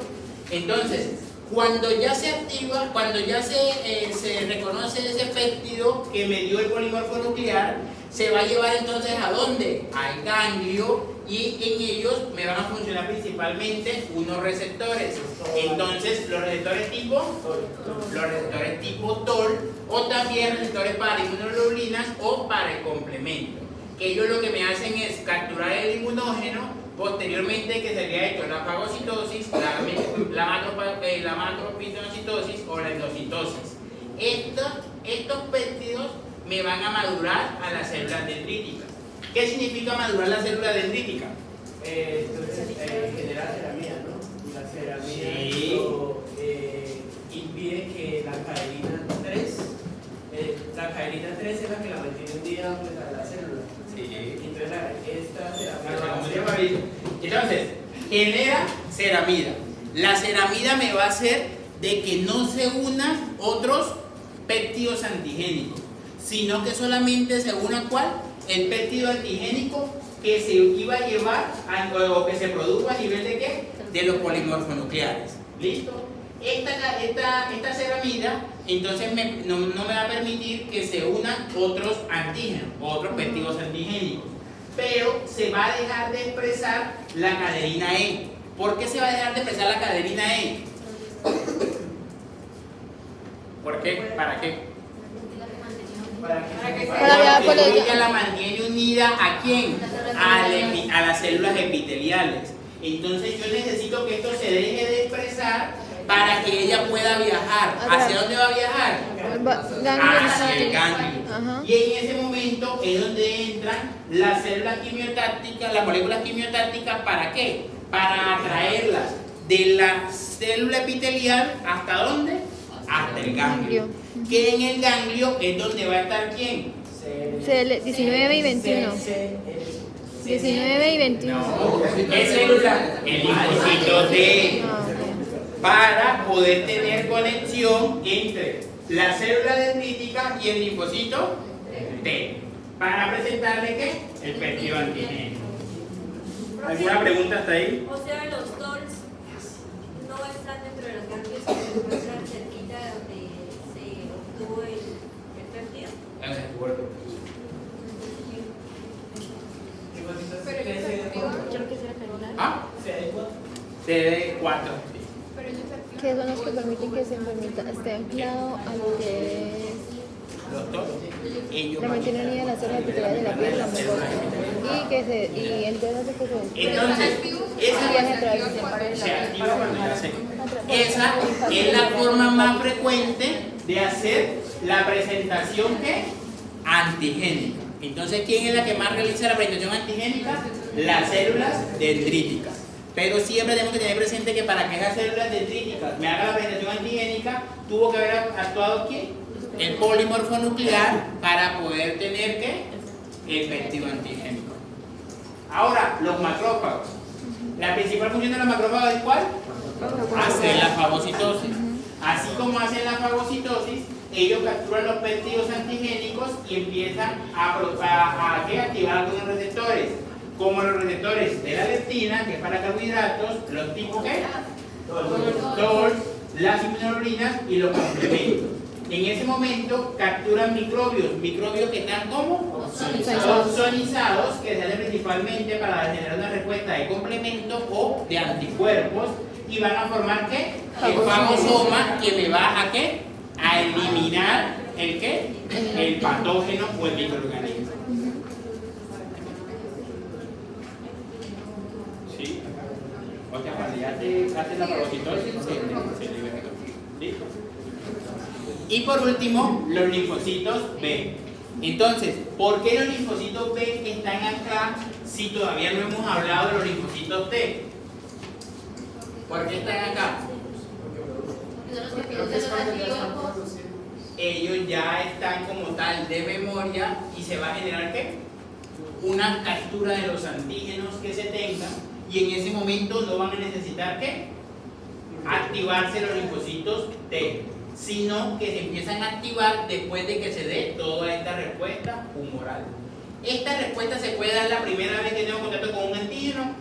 Entonces, cuando ya se activa, cuando ya se reconoce ese péptido que me dio el polimorfonuclear, se va a llevar entonces ¿a dónde? Al ganglio, y en ellos me van a funcionar principalmente unos receptores. Entonces, los receptores tipo TOL, o también receptores para inmunoglobulinas o para el complemento, que ellos lo que me hacen es capturar el inmunógeno. Posteriormente que se había hecho la fagocitosis, la macropinocitosis o la endocitosis. Estos péptidos me van a madurar a las células dendríticas. ¿Qué significa madurar la célula dendrítica? Entonces, genera ceramida, ¿no? La ceramida impide que la caderina 3, la caderina 3 es la que la mantiene unida pues, a la célula. Sí. Entonces, esta ceramida. Entonces, genera ceramida. La ceramida me va a hacer de que no se unan otros péptidos antigénicos, sino que solamente se una ¿cuál? El péptido antigénico que se iba a llevar o que se produjo a nivel de ¿qué? De los polimorfonucleares. ¿Listo? Esta ceramida entonces no me va a permitir que se unan otros antígenos, otros péptidos antigénicos, pero se va a dejar de expresar la caderina E. ¿Por qué se va a dejar de expresar la caderina E? ¿Por qué? ¿Para qué? Porque ella la mantiene unida ¿a quién? A las células epiteliales. Entonces yo necesito que esto se deje de expresar para que ella pueda viajar. ¿Hacia dónde va a viajar? Hacia el ganglio. Y en ese momento es donde entran las células quimiotácticas, las moléculas quimiotácticas. ¿Para qué? Para atraerlas de la célula epitelial ¿hasta dónde? Hasta el ganglio. Que en el ganglio es donde va a estar ¿quién? CL19 y 21. 19 y 21. No, ¿qué célula? El linfocito D. Para poder tener conexión entre la célula dendrítica y el linfocito T. Para presentarle ¿qué? El péptido antigénico. ¿Alguna pregunta hasta ahí? O sea, los TOLs no están dentro de los ganglios que se encuentran cerquita de donde se obtuvo el péptido. Creo que será peroral. ¿Ah? CD4. Que son los que permiten que esté anclado a lo que es Los TOLs, ellos la mantiene la zona articular de la piel, la mucosa. Y entonces hace que se Entonces, esa viaje a través de paredes. se activa cuando ya se. Esa es la forma más frecuente de hacer la presentación ¿qué? Antigénica. Entonces, ¿quién es la que más realiza la presentación antigénica? Las células dendríticas. Pero siempre tenemos que tener presente que para que esas células dendríticas me hagan la presentación antigénica, tuvo que haber actuado ¿quién? El polimorfo nuclear para poder tener ¿qué? El péptido antigénico. Ahora, los macrófagos. La principal función de los macrófagos es ¿cuál? Hacer la fagocitosis. Así como hacen la fagocitosis, ellos capturan los péptidos antigénicos y empiezan a activar algunos receptores, como los receptores de la leptina, que es para carbohidratos, los tipos ¿qué? TOL, las inmunoglobulinas y los complementos. En ese momento capturan microbios que están como ozonizados, que se hacen principalmente para generar una respuesta de complemento o de anticuerpos, y van a formar ¿qué? El fagosoma, que me va a ¿qué? A eliminar el ¿qué? El patógeno o el microorganismo. ¿Sí? O sea, cuando ya te haces la fagocitosis, se libera. ¿Listo? Y por último, los linfocitos B. Entonces, ¿por qué los linfocitos B están acá si todavía no hemos hablado de los linfocitos T? ¿Por qué están acá? Ellos ya están como tal de memoria y se va a generar ¿qué? Una captura de los antígenos que se tengan, y en ese momento no van a necesitar ¿qué? Activarse los linfocitos T, sino que se empiezan a activar después de que se dé toda esta respuesta humoral. ¿Esta respuesta se puede dar la primera vez que tengo contacto con un antígeno?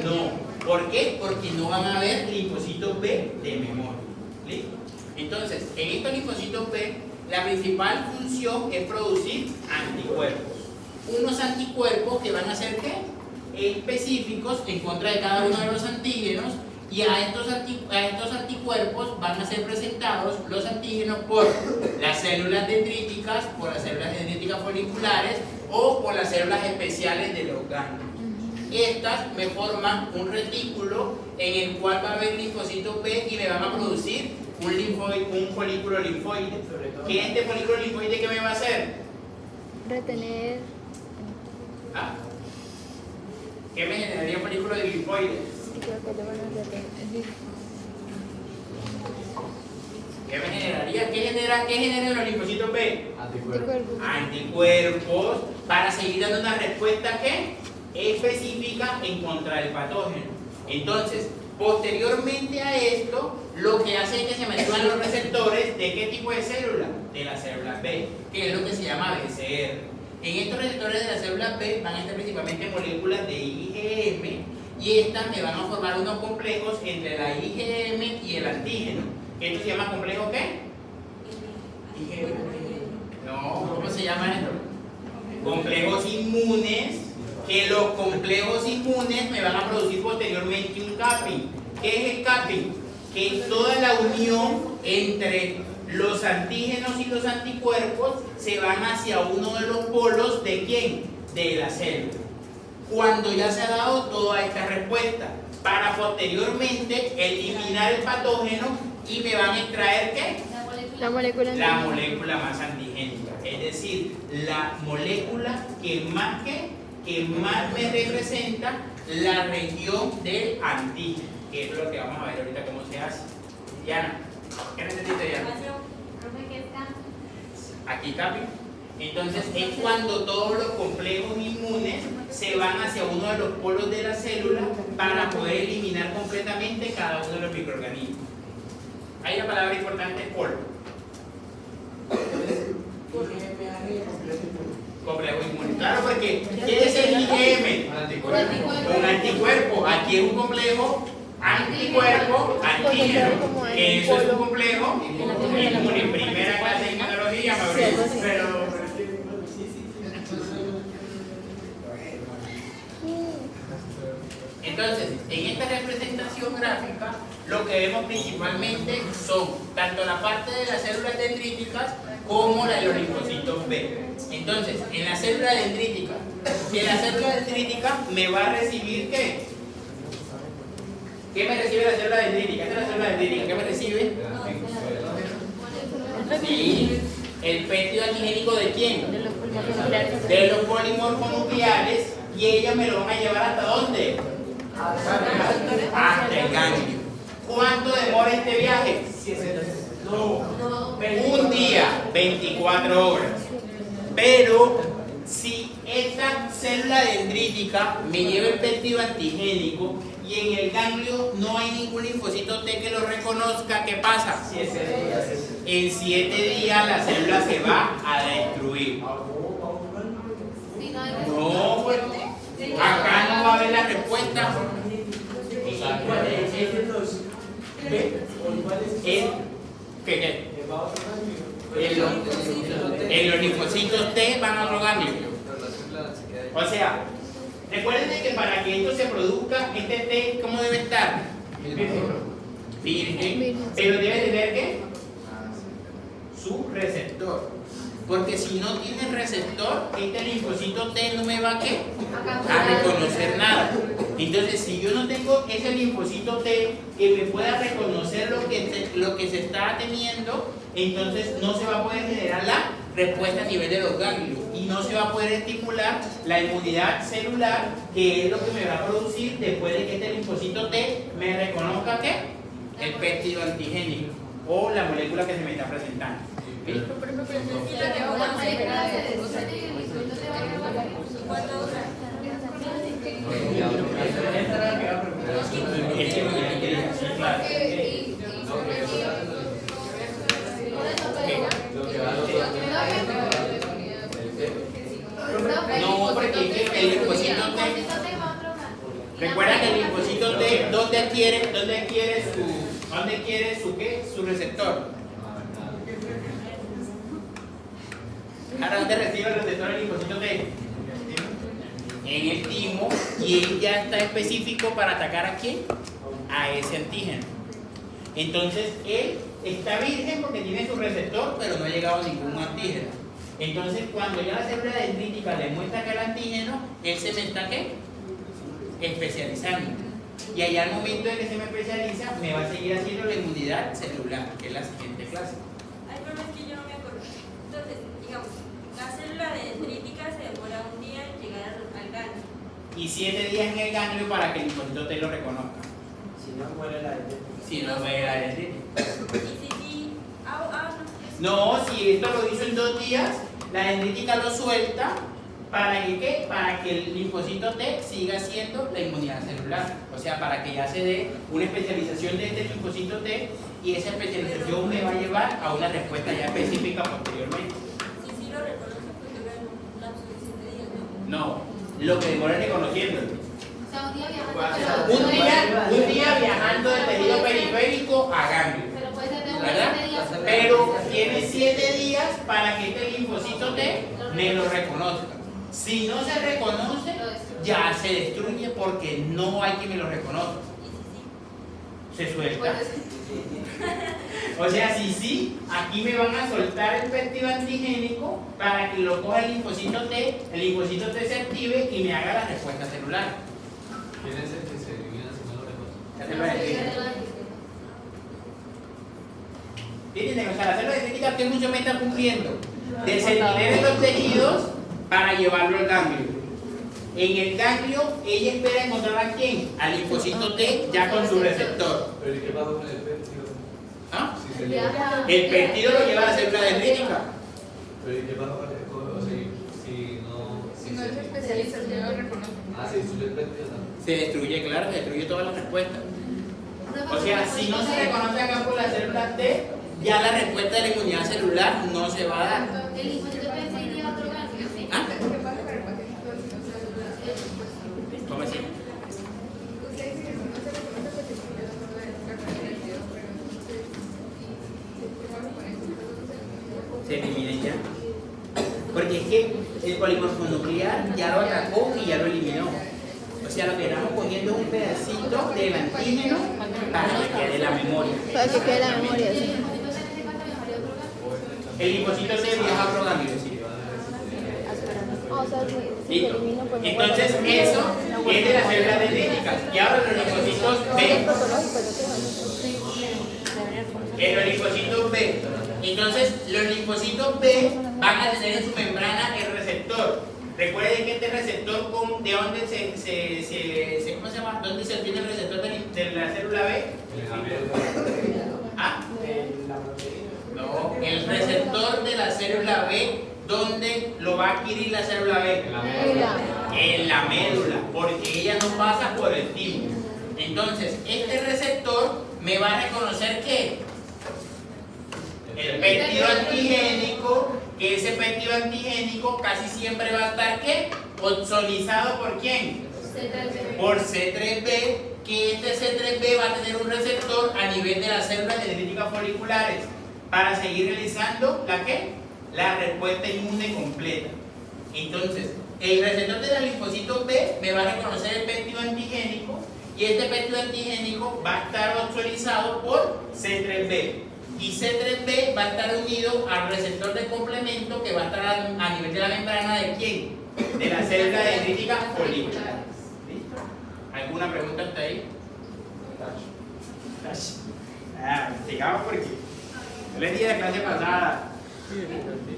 No. ¿Por qué? Porque no van a haber linfocitos B de memoria. ¿Listo? Entonces, en estos linfocitos B, la principal función es producir anticuerpos. Unos anticuerpos que van a ser ¿qué? Específicos en contra de cada uno de los antígenos, y a estos anticuerpos van a ser presentados los antígenos por las células dendríticas, por las células dendríticas foliculares o por las células especiales de los ganglios. Estas me forman un retículo en el cual va a haber linfocitos B y me van a producir un folículo linfoide. ¿Qué es este folículo linfoide que me va a hacer? Retener. ¿Ah? ¿Qué me generaría un folículo de linfoide? ¿Qué me generaría? ¿Qué generan los linfocitos B? Anticuerpos para seguir dando una respuesta ¿qué? Específica en contra del patógeno. Entonces, posteriormente a esto, lo que hace es que se me activan los receptores de ¿qué tipo de célula? De las células B, que es lo que se llama BCR. En estos receptores de las células B van a estar principalmente moléculas de IgM, y estas me van a formar unos complejos entre la IgM y el antígeno. ¿Esto se llama complejo qué? IgM. No, ¿cómo se llama esto? Complejos inmunes, que los complejos inmunes me van a producir posteriormente un capping. ¿Qué es el capping? Que es toda la unión entre los antígenos y los anticuerpos se van hacia uno de los polos ¿de quién? De la célula. Cuando ya se ha dado toda esta respuesta, para posteriormente eliminar el patógeno, y me van a extraer ¿qué? La molécula más antigénica, es decir, la molécula que más me representa la región del antígeno, que es lo que vamos a ver ahorita cómo se hace. Diana, ¿qué necesita Diana? Aquí capi. Entonces es cuando todos los complejos inmunes se van hacia uno de los polos de la célula para poder eliminar completamente cada uno de los microorganismos. Ahí la palabra importante es polo. Complejo inmune. Claro, porque ¿qué es el IgM? Un anticuerpo. Aquí es un complejo anticuerpo, antígeno. Eso es un complejo inmune. Primera clase de inmunología, Mauricio. Pero entonces, en esta representación gráfica, lo que vemos principalmente son tanto la parte de las células dendríticas como la de los linfocitos B. Entonces, en la célula dendrítica, si la célula dendrítica me va a recibir ¿qué? ¿Qué me recibe la célula dendrítica? Esta es la célula dendrítica. ¿Qué me recibe? Sí, el péptido antigénico ¿de quién? De los polimorfonucleares, y ellos me lo van a llevar ¿hasta dónde? Hasta el ganglio. ¿Cuánto demora este viaje? Un día, 24 horas. Pero si esta célula dendrítica me lleva el péptido antigénico y en el ganglio no hay ningún linfocito T que lo reconozca, ¿qué pasa? En 7 días la célula se va a destruir. No, pues, acá no va a haber la respuesta. En los linfocitos T van a otro ganglio. O sea, recuerden que para que esto se produzca, este T, ¿cómo debe estar? Virgen. Pero debe tener ¿qué? Su receptor. Porque si no tiene receptor, este linfocito T no me va a reconocer nada. Entonces, si yo no tengo ese linfocito T que me pueda reconocer lo que se está teniendo, entonces no se va a poder generar la respuesta a nivel de los ganglios y no se va a poder estimular la inmunidad celular, que es lo que me va a producir después de que este linfocito T me reconozca ¿qué? El péptido antigénico o la molécula que se me está presentando. ¿Listo? No, porque el linfocito T, recuerda que el linfocito T, ¿dónde adquiere su receptor? Ahora, ¿dónde recibe el receptor el linfocito T? En el timo, y él ya está específico para atacar ¿a quién? A ese antígeno. Entonces, él está virgen porque tiene su receptor, pero no ha llegado a ningún antígeno. Entonces, cuando ya la célula dendrítica le muestra que el antígeno, él se me está ¿qué? Especializando. Y allá al momento de que se me especializa, me va a seguir haciendo la inmunidad celular, que es la siguiente clase. Ay, pero es que yo no me acuerdo. Entonces, digamos, la célula dendrítica se demora un día en llegar al ganglio. Y 7 días en el ganglio para que el linfocito T lo reconozca. Si no muere la dendrítica. Si no muere la dendrítica. No. No, si esto lo hizo en 2 días, la dendrítica lo suelta para que ¿qué? Para que el linfocito T siga siendo la inmunidad celular. O sea, para que ya se dé una especialización de este linfocito T y esa especialización me va a llevar a una respuesta ya específica posteriormente. Si sí lo reconoce, pues dura un lapso de 7 días, ¿no? No, lo que demora es reconociéndolo. O sea, un día viajando. Un día viajando del tejido periférico a ganglio. Pero puede ser de un ¿Verdad? 7 días. Pero tiene 7 días para que este linfocito T me lo reconozca. Si no se reconoce, ya se destruye porque no hay quien me lo reconozca. Se suelta. O sea, sí, aquí me van a soltar el péptido antigénico para que lo coja el linfocito T se active y me haga la respuesta celular. ¿Quién es el que se elimina si no lo reconoce? La célula dendrítica. ¿Entienden? O sea, la célula dendrítica, ¿qué función me está cumpliendo? De sentinela de los tejidos para llevarlo al ganglio. En el ganglio, ella espera encontrar a quién? Al linfocito T ya con su receptor. ¿Pero y qué pasó con el péptido? ¿Ah? Si se le... El péptido lo lleva a la célula dendrítica. Pero ¿y qué pasa Si no es especialización, lo reconoce. se destruye el péptido también? Se destruye, claro, se destruye toda la respuesta. O sea, si no se reconoce acá por la célula T, ya la respuesta de la inmunidad celular no se va a dar. El linfocito B se iría a otro ganglio, ¿sí? ¿Ah? ¿Qué pasa con el paciente si no se ¿Cómo así? Usted dice que si no se reconoce, pues se estudia la forma de la característica, pero entonces, ¿qué pasa con eso? Se elimina ya. Porque es que el polimorfo nuclear ya lo atacó y ya lo eliminó. O sea, lo que estamos cogiendo es un pedacito del antígeno para que quede la memoria. Para que quede la memoria, sí. El linfocito T viaja a otro ganglio, sí. O sea, si Listo. Entonces, eso es de las células dendríticas. Y ahora los linfocitos B. Los linfocitos B. Entonces, los linfocitos B van a tener en su membrana el receptor. Recuerden que este receptor, ¿de dónde ¿cómo se llama? ¿Dónde se obtiene el receptor de la célula B? ¿Ah? No, el receptor de la célula B, ¿dónde lo va a adquirir la célula B? En la médula, porque ella no pasa por el timo. Entonces, este receptor me va a reconocer ¿qué? El péptido antigénico, que ese péptido antigénico casi siempre va a estar ¿qué? Ozonizado ¿por quién? Por C3b, que este C3b va a tener un receptor a nivel de las células dendríticas foliculares para seguir realizando ¿la qué? La respuesta inmune completa. Entonces, el receptor de los linfocitos B me va a reconocer el péptido antigénico y este péptido antigénico va a estar ozonizado por C3b. Y C3b va a estar unido al receptor de complemento que va a estar a nivel de la membrana ¿de quién? De la célula dendrítica folicular. ¿Listo? ¿Alguna pregunta hasta ahí? Sigamos porque yo les dije la clase pasada.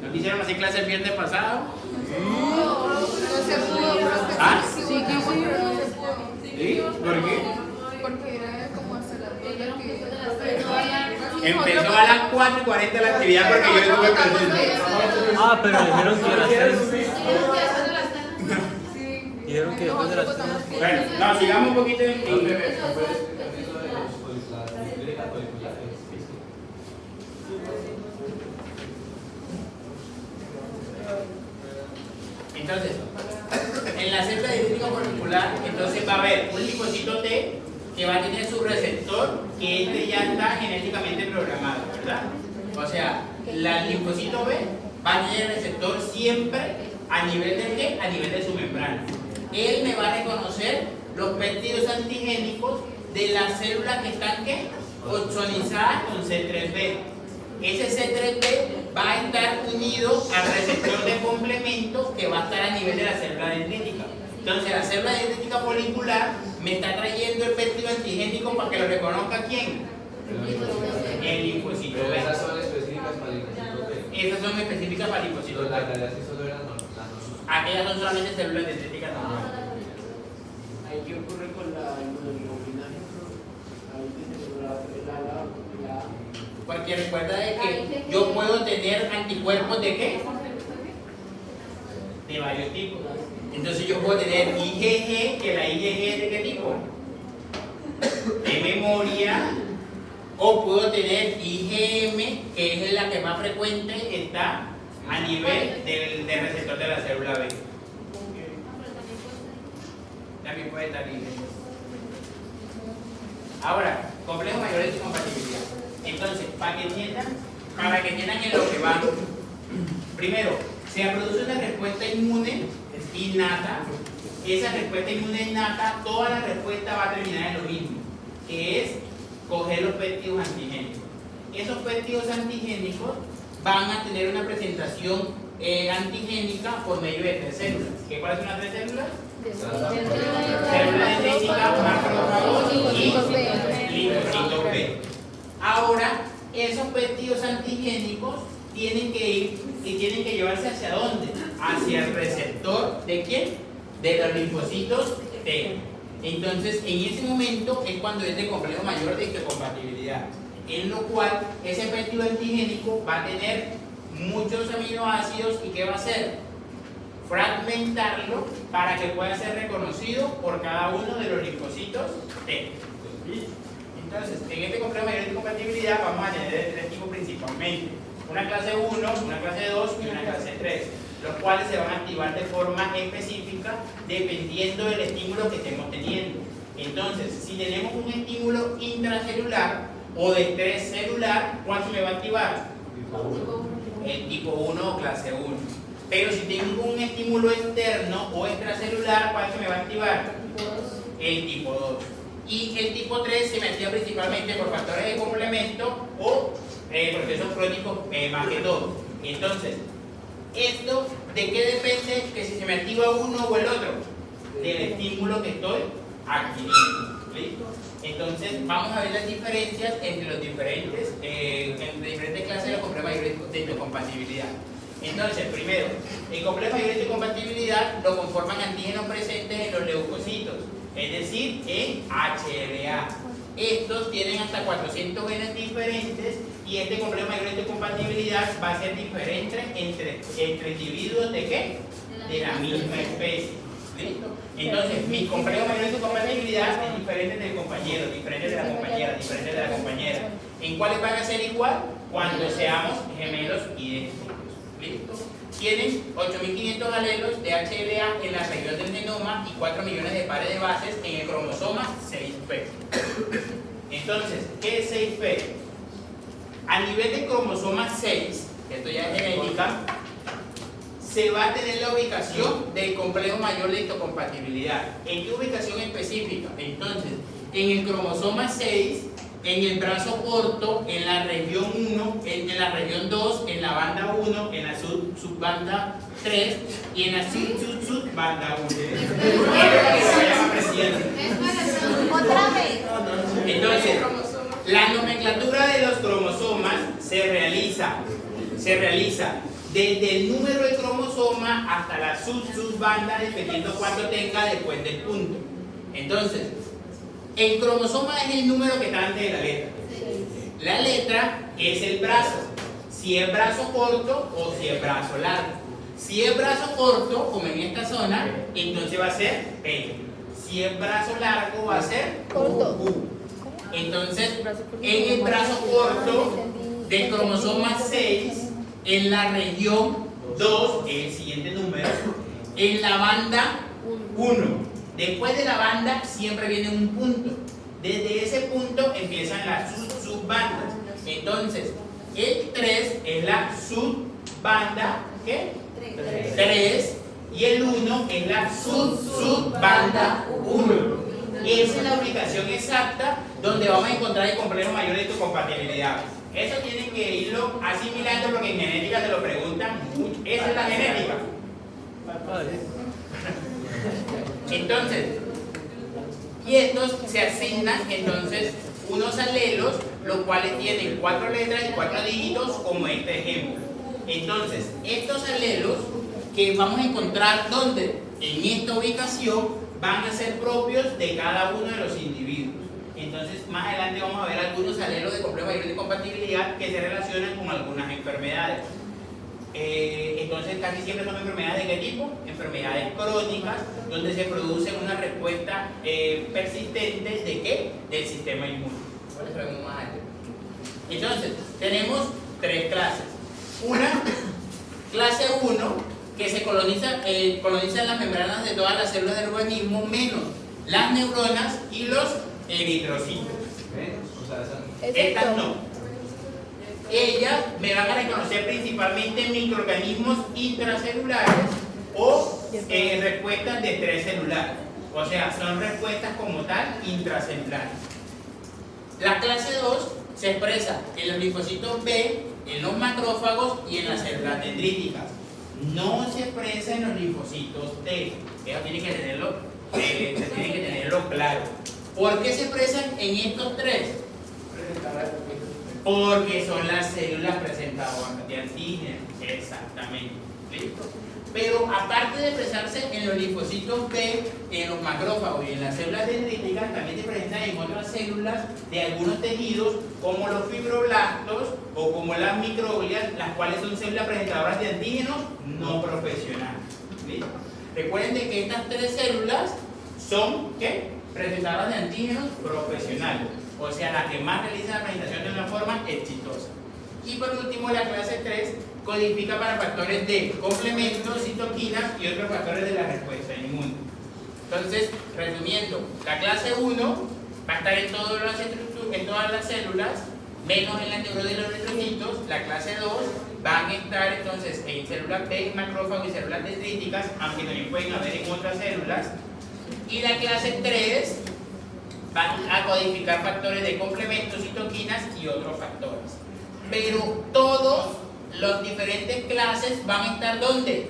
¿No quisieron hacer clase el viernes pasado? No se pudo. ¿Ah? Sí, que sí, pero no se pudo. ¿Sí? ¿Por qué? Porque era como hasta las 2 de la que... Empezó a las 4:40 la actividad porque yo estuve presente. Ah, pero dijeron que era Sí. Dijeron que después de las 3. Bueno, no, sigamos un poquito en entonces, en la célula dendrítica folicular, entonces va a haber un linfocito T que va a tener su receptor, que este ya está genéticamente programado, ¿verdad? O sea, el linfocito B va a tener receptor siempre a nivel de ¿qué? A nivel de su membrana. Él me va a reconocer los péptidos antigénicos de las células que están ¿qué? Ozonizadas con C3b. Ese C3b va a estar unido al receptor de complemento que va a estar a nivel de la célula dendrítica. Entonces, la célula dendrítica folicular me está trayendo el péptido antigénico para que lo reconozca ¿quién? El linfocito B. Esas son específicas para el linfocito B. Esas son específicas para el linfocito B. Las tareas que solo eran las Aquellas son solamente células dendríticas normales. ¿Ahí qué ocurre con la inmunoglobulina? Ahí dice la Porque recuerda de que yo puedo tener anticuerpos de qué? De varios tipos. Entonces yo puedo tener IgG, que la IgG es de qué tipo? De memoria. O puedo tener IgM, que es la que más frecuente está a nivel del receptor de la célula B. También puede estar IgG. Ahora, complejo mayor de compatibilidad. Entonces, para que entiendan en lo que van. Primero, se produce una respuesta inmune innata. Esa respuesta inmune innata, toda la respuesta va a terminar en lo mismo, que es coger los péptidos antigénicos. Esos péptidos antigénicos van a tener una presentación antigénica por medio de 3 células. ¿Cuáles son las 3 células? Célula dendrítica, macrófagos y linfocitos B. Ahora, esos péptidos antigénicos tienen que ir y tienen que llevarse hacia dónde? Hacia el receptor ¿de quién? De los linfocitos T. Entonces, en ese momento es cuando es de complejo mayor de compatibilidad, en lo cual ese péptido antigénico va a tener muchos aminoácidos y ¿qué va a hacer? Fragmentarlo para que pueda ser reconocido por cada uno de los linfocitos T. Entonces, en este complejo mayor de compatibilidad vamos a tener de tres tipos principalmente. Una clase 1, una clase 2 y una clase 3, los cuales se van a activar de forma específica dependiendo del estímulo que estemos teniendo. Entonces, si tenemos un estímulo intracelular o de estrés celular, ¿cuál se me va a activar? El tipo 1 o clase 1. Pero si tengo un estímulo externo o extracelular, ¿cuál se me va a activar? El tipo 2. Y el tipo 3 se me activa principalmente por factores de complemento o procesos crónicos más que todo. Entonces, ¿esto de qué depende que si se me activa uno o el otro? Del estímulo que estoy adquiriendo. ¿Listo? Entonces, vamos a ver las diferencias entre los diferentes clases de los complejos mayores de biocompatibilidad. Entonces, primero, el complejo mayor de compatibilidad lo conforman antígenos presentes en los leucocitos, es decir, en HLA. Estos tienen hasta 400 genes diferentes y este complejo mayor de compatibilidad va a ser diferente entre individuos de ¿qué? De la misma especie. ¿Listo? Entonces, mi complejo mayor de compatibilidad es diferente del compañero, diferente de la compañera, diferente de la compañera. ¿En cuáles van a ser igual? Cuando seamos gemelos idénticos. ¿Listo? Tienen 8.500 alelos de HLA en la región del genoma y 4 millones de pares de bases en el cromosoma 6P. Entonces, ¿qué es 6P? A nivel del cromosoma 6, que esto ya es genética, se va a tener la ubicación del complejo mayor de histocompatibilidad. ¿En qué ubicación específica? Entonces, en el cromosoma 6, en el brazo corto, en la región 1, en la región 2, en la banda 1, en la subbanda 3 y en la subbanda 1. Otra vez. Entonces, la nomenclatura de los cromosomas se realiza desde el número de cromosoma hasta la subbanda, dependiendo cuánto tenga después del punto. Entonces, el cromosoma es el número que está antes de la letra. La letra es el brazo, si es brazo corto o si es brazo largo. Si es brazo corto, como en esta zona, entonces va a ser P. Si es brazo largo, va a ser U. Entonces, en el brazo corto del cromosoma 6, en la región 2, el siguiente número, en la banda 1. Después de la banda siempre viene un punto. Desde ese punto empiezan las subbandas. Entonces, el 3 es la subbanda, ¿qué? 3. Y el 1 es la subbanda 1. Esa es la ubicación exacta donde vamos a encontrar el complejo mayor de histocompatibilidad. Eso tienen que irlo asimilando porque en genética se lo preguntan mucho. Esa es la genética. Entonces, y estos se asignan entonces unos alelos, los cuales tienen 4 letras y 4 dígitos, como este ejemplo. Entonces, estos alelos que vamos a encontrar donde en esta ubicación van a ser propios de cada uno de los individuos. Entonces, más adelante vamos a ver algunos alelos de complejo mayor de compatibilidad que se relacionan con algunas enfermedades. Entonces, casi siempre son enfermedades de qué tipo? Enfermedades crónicas, donde se produce una respuesta persistente de qué? Del sistema inmune. Ahora les traemos más adelante. Entonces, tenemos 3 clases. Una, clase 1, que se coloniza las membranas de todas las células del organismo, menos las neuronas y los eritrocitos. Estas no. Ellas me van a reconocer principalmente microorganismos intracelulares o respuestas de estrés celular. O sea, son respuestas como tal intracelulares. La clase 2 se expresa en los linfocitos B, en los macrófagos y en las células dendríticas. No se expresa en los linfocitos T. Eso tienen que tenerlo claro. ¿Por qué se expresan en estos 3? Porque son las células presentadoras de antígenos. Exacto. Exactamente. ¿Listo? Pero aparte de expresarse en los linfocitos B, en los macrófagos y en las células dendríticas, también se presentan en otras células de algunos tejidos, como los fibroblastos o como las microglias, las cuales son células presentadoras de antígenos no profesionales. ¿Listo? Recuerden de que estas tres células son ¿qué? Presentadoras de antígenos profesionales, o sea, las que más realizan la presentación de una forma exitosa. Y por último, la clase 3 codifica para factores de complementos, citoquinas y otros factores de la respuesta inmune. Entonces, resumiendo, la clase 1 va a estar en todas las células, menos en la neurona de los eritrocitos. La clase 2 van a estar entonces en células B, macrófagos y células dendríticas, aunque también pueden haber en otras células. Y la clase 3 van a codificar factores de complementos, citoquinas y otros factores. Pero todos los diferentes clases van a estar ¿dónde?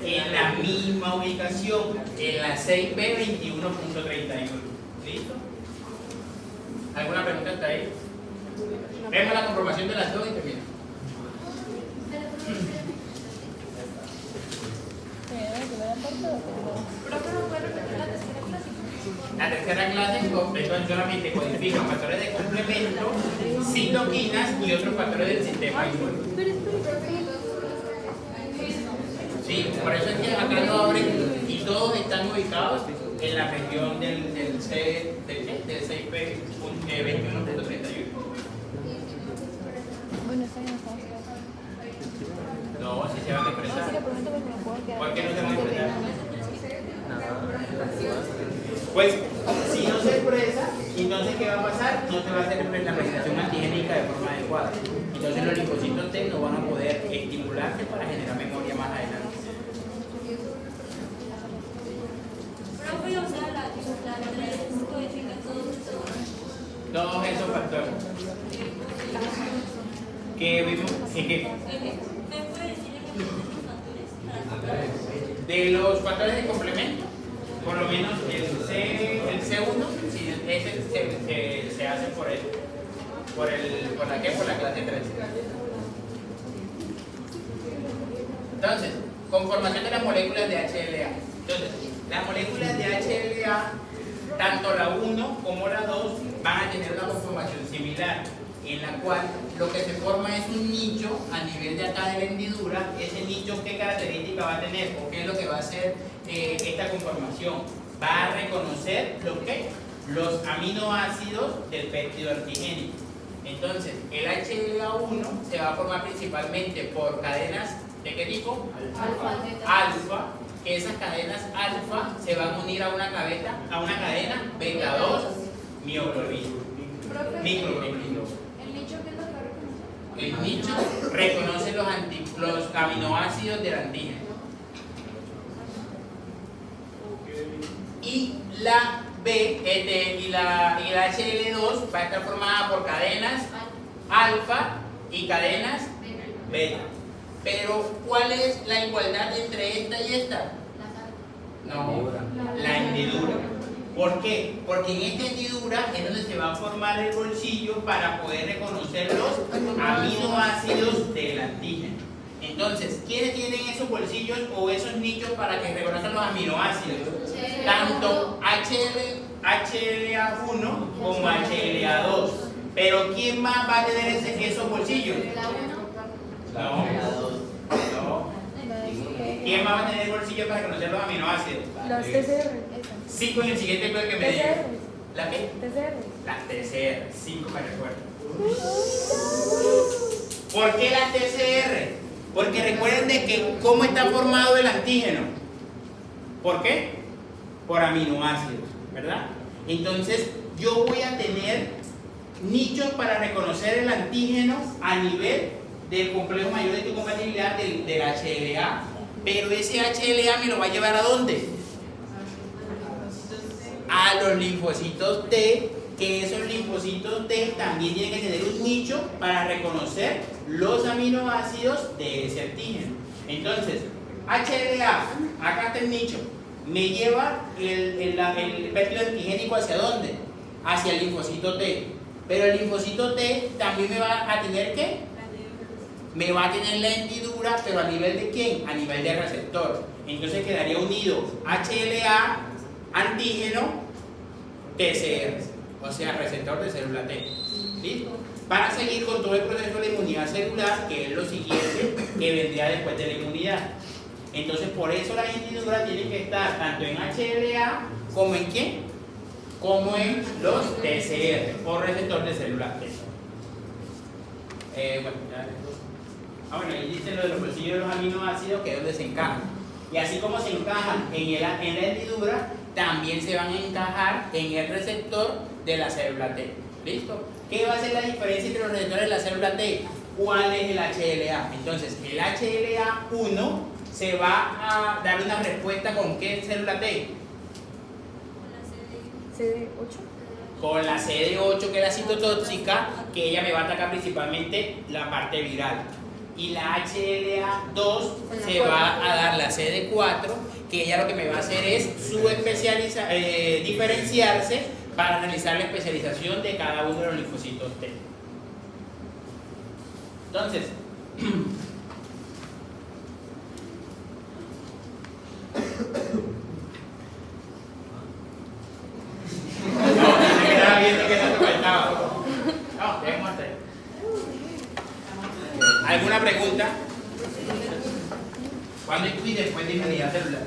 En la misma ubicación, en la 6B 21.31. ¿Listo? ¿Alguna pregunta hasta ahí? Vemos la conformación de las dos y termina. La tercera clase entonces solamente codifica factores de complemento, citoquinas y otros factores del sistema inmune. Sí, por eso es que acá lo abren y todos están ubicados en la región del 6P 21.31. No, si se van a expresar. ¿Por qué no se van a expresar? Pues, si no se expresa, entonces ¿qué va a pasar? No se va a hacer la presentación antigénica de forma adecuada. Entonces los linfocitos T no van a poder estimularse para generar memoria más adelante. Profe, o sea, la 3 codifica Todos esos factores que vimos ¿Me puede decir ejemplos de factores? de los factores de complemento, por lo menos el C1, si ese se hace por la clase 3. Entonces, conformación de las moléculas de HLA. Entonces, las moléculas de HLA, tanto la 1 como la 2, van a tener una conformación similar, en la cual lo que se forma es un nicho a nivel de acá de la hendidura. Ese nicho, ¿qué característica va a tener? ¿O qué es lo que va a hacer esta conformación? Va a reconocer los aminoácidos del péptido antigénico. Entonces, el HLA1 se va a formar principalmente por cadenas ¿de qué tipo? Alfa, que esas cadenas alfa se van a unir a una cadena beta 2 mioglobina. Microglobina. ¿El nicho qué es lo que reconoce? El nicho reconoce los aminoácidos del antígeno. Y la B y la HL2 va a estar formada por cadenas alfa y cadenas beta. Pero, ¿cuál es la igualdad entre esta y esta? No, la hendidura. ¿Por qué? Porque en esta hendidura es donde se va a formar el bolsillo para poder reconocer los aminoácidos del antígeno. Entonces, ¿quiénes tienen esos bolsillos o esos nichos para que reconozcan los aminoácidos? Tanto HLA1 como HLA2. Pero ¿quién más va a tener esos bolsillos? No. ¿Quién más va a tener bolsillo para reconocer los aminoácidos? Los TCR. 5 en el siguiente puede que me diga. TCR. ¿La qué? TCR. Las TCR. 5 me recuerdo. ¿Por qué las TCR? Porque recuerden de que cómo está formado el antígeno. ¿Por qué? Por aminoácidos, ¿verdad? Entonces yo voy a tener nichos para reconocer el antígeno a nivel del complejo mayor de compatibilidad del HLA. Pero ese HLA me lo va a llevar ¿a dónde? A los linfocitos T, que esos linfocitos T también tienen que tener un nicho para reconocer los aminoácidos de ese antígeno. Entonces, HLA, acá está el nicho, me lleva el péptido antigénico ¿hacia dónde? Hacia el linfocito T. Pero el linfocito T también me va a tener ¿qué? me va a tener la hendidura, pero a nivel de ¿quién? A nivel de receptor. Entonces quedaría unido HLA, antígeno, TCR, o sea, receptor de célula T. ¿Listo? Para seguir con todo el proceso de la inmunidad celular, que es lo siguiente que vendría después de la inmunidad. Entonces, por eso la hendidura tiene que estar tanto en HLA como en ¿quién? Como en los TCR, o receptor de células T. Bueno, ahí dice lo de los bolsillos de los aminoácidos, que es donde se encajan. Y así como se encajan en la hendidura, también se van a encajar en el receptor de la célula T. ¿Listo? ¿Qué va a ser la diferencia entre los receptores de la célula T? ¿Cuál es el HLA? Entonces, el HLA1 se va a dar una respuesta con ¿qué célula T? CD8. Con la CD8, que es la citotóxica, que ella me va a atacar principalmente la parte viral. Y la HLA2 se va a dar la CD4, que ella lo que me va a hacer es diferenciarse para realizar la especialización de cada uno de los linfocitos T. Entonces, estaba viendo que tanto faltaba. No, dejemos hasta ahí. ¿Alguna pregunta? ¿Cuándo y después de inmunidad celular?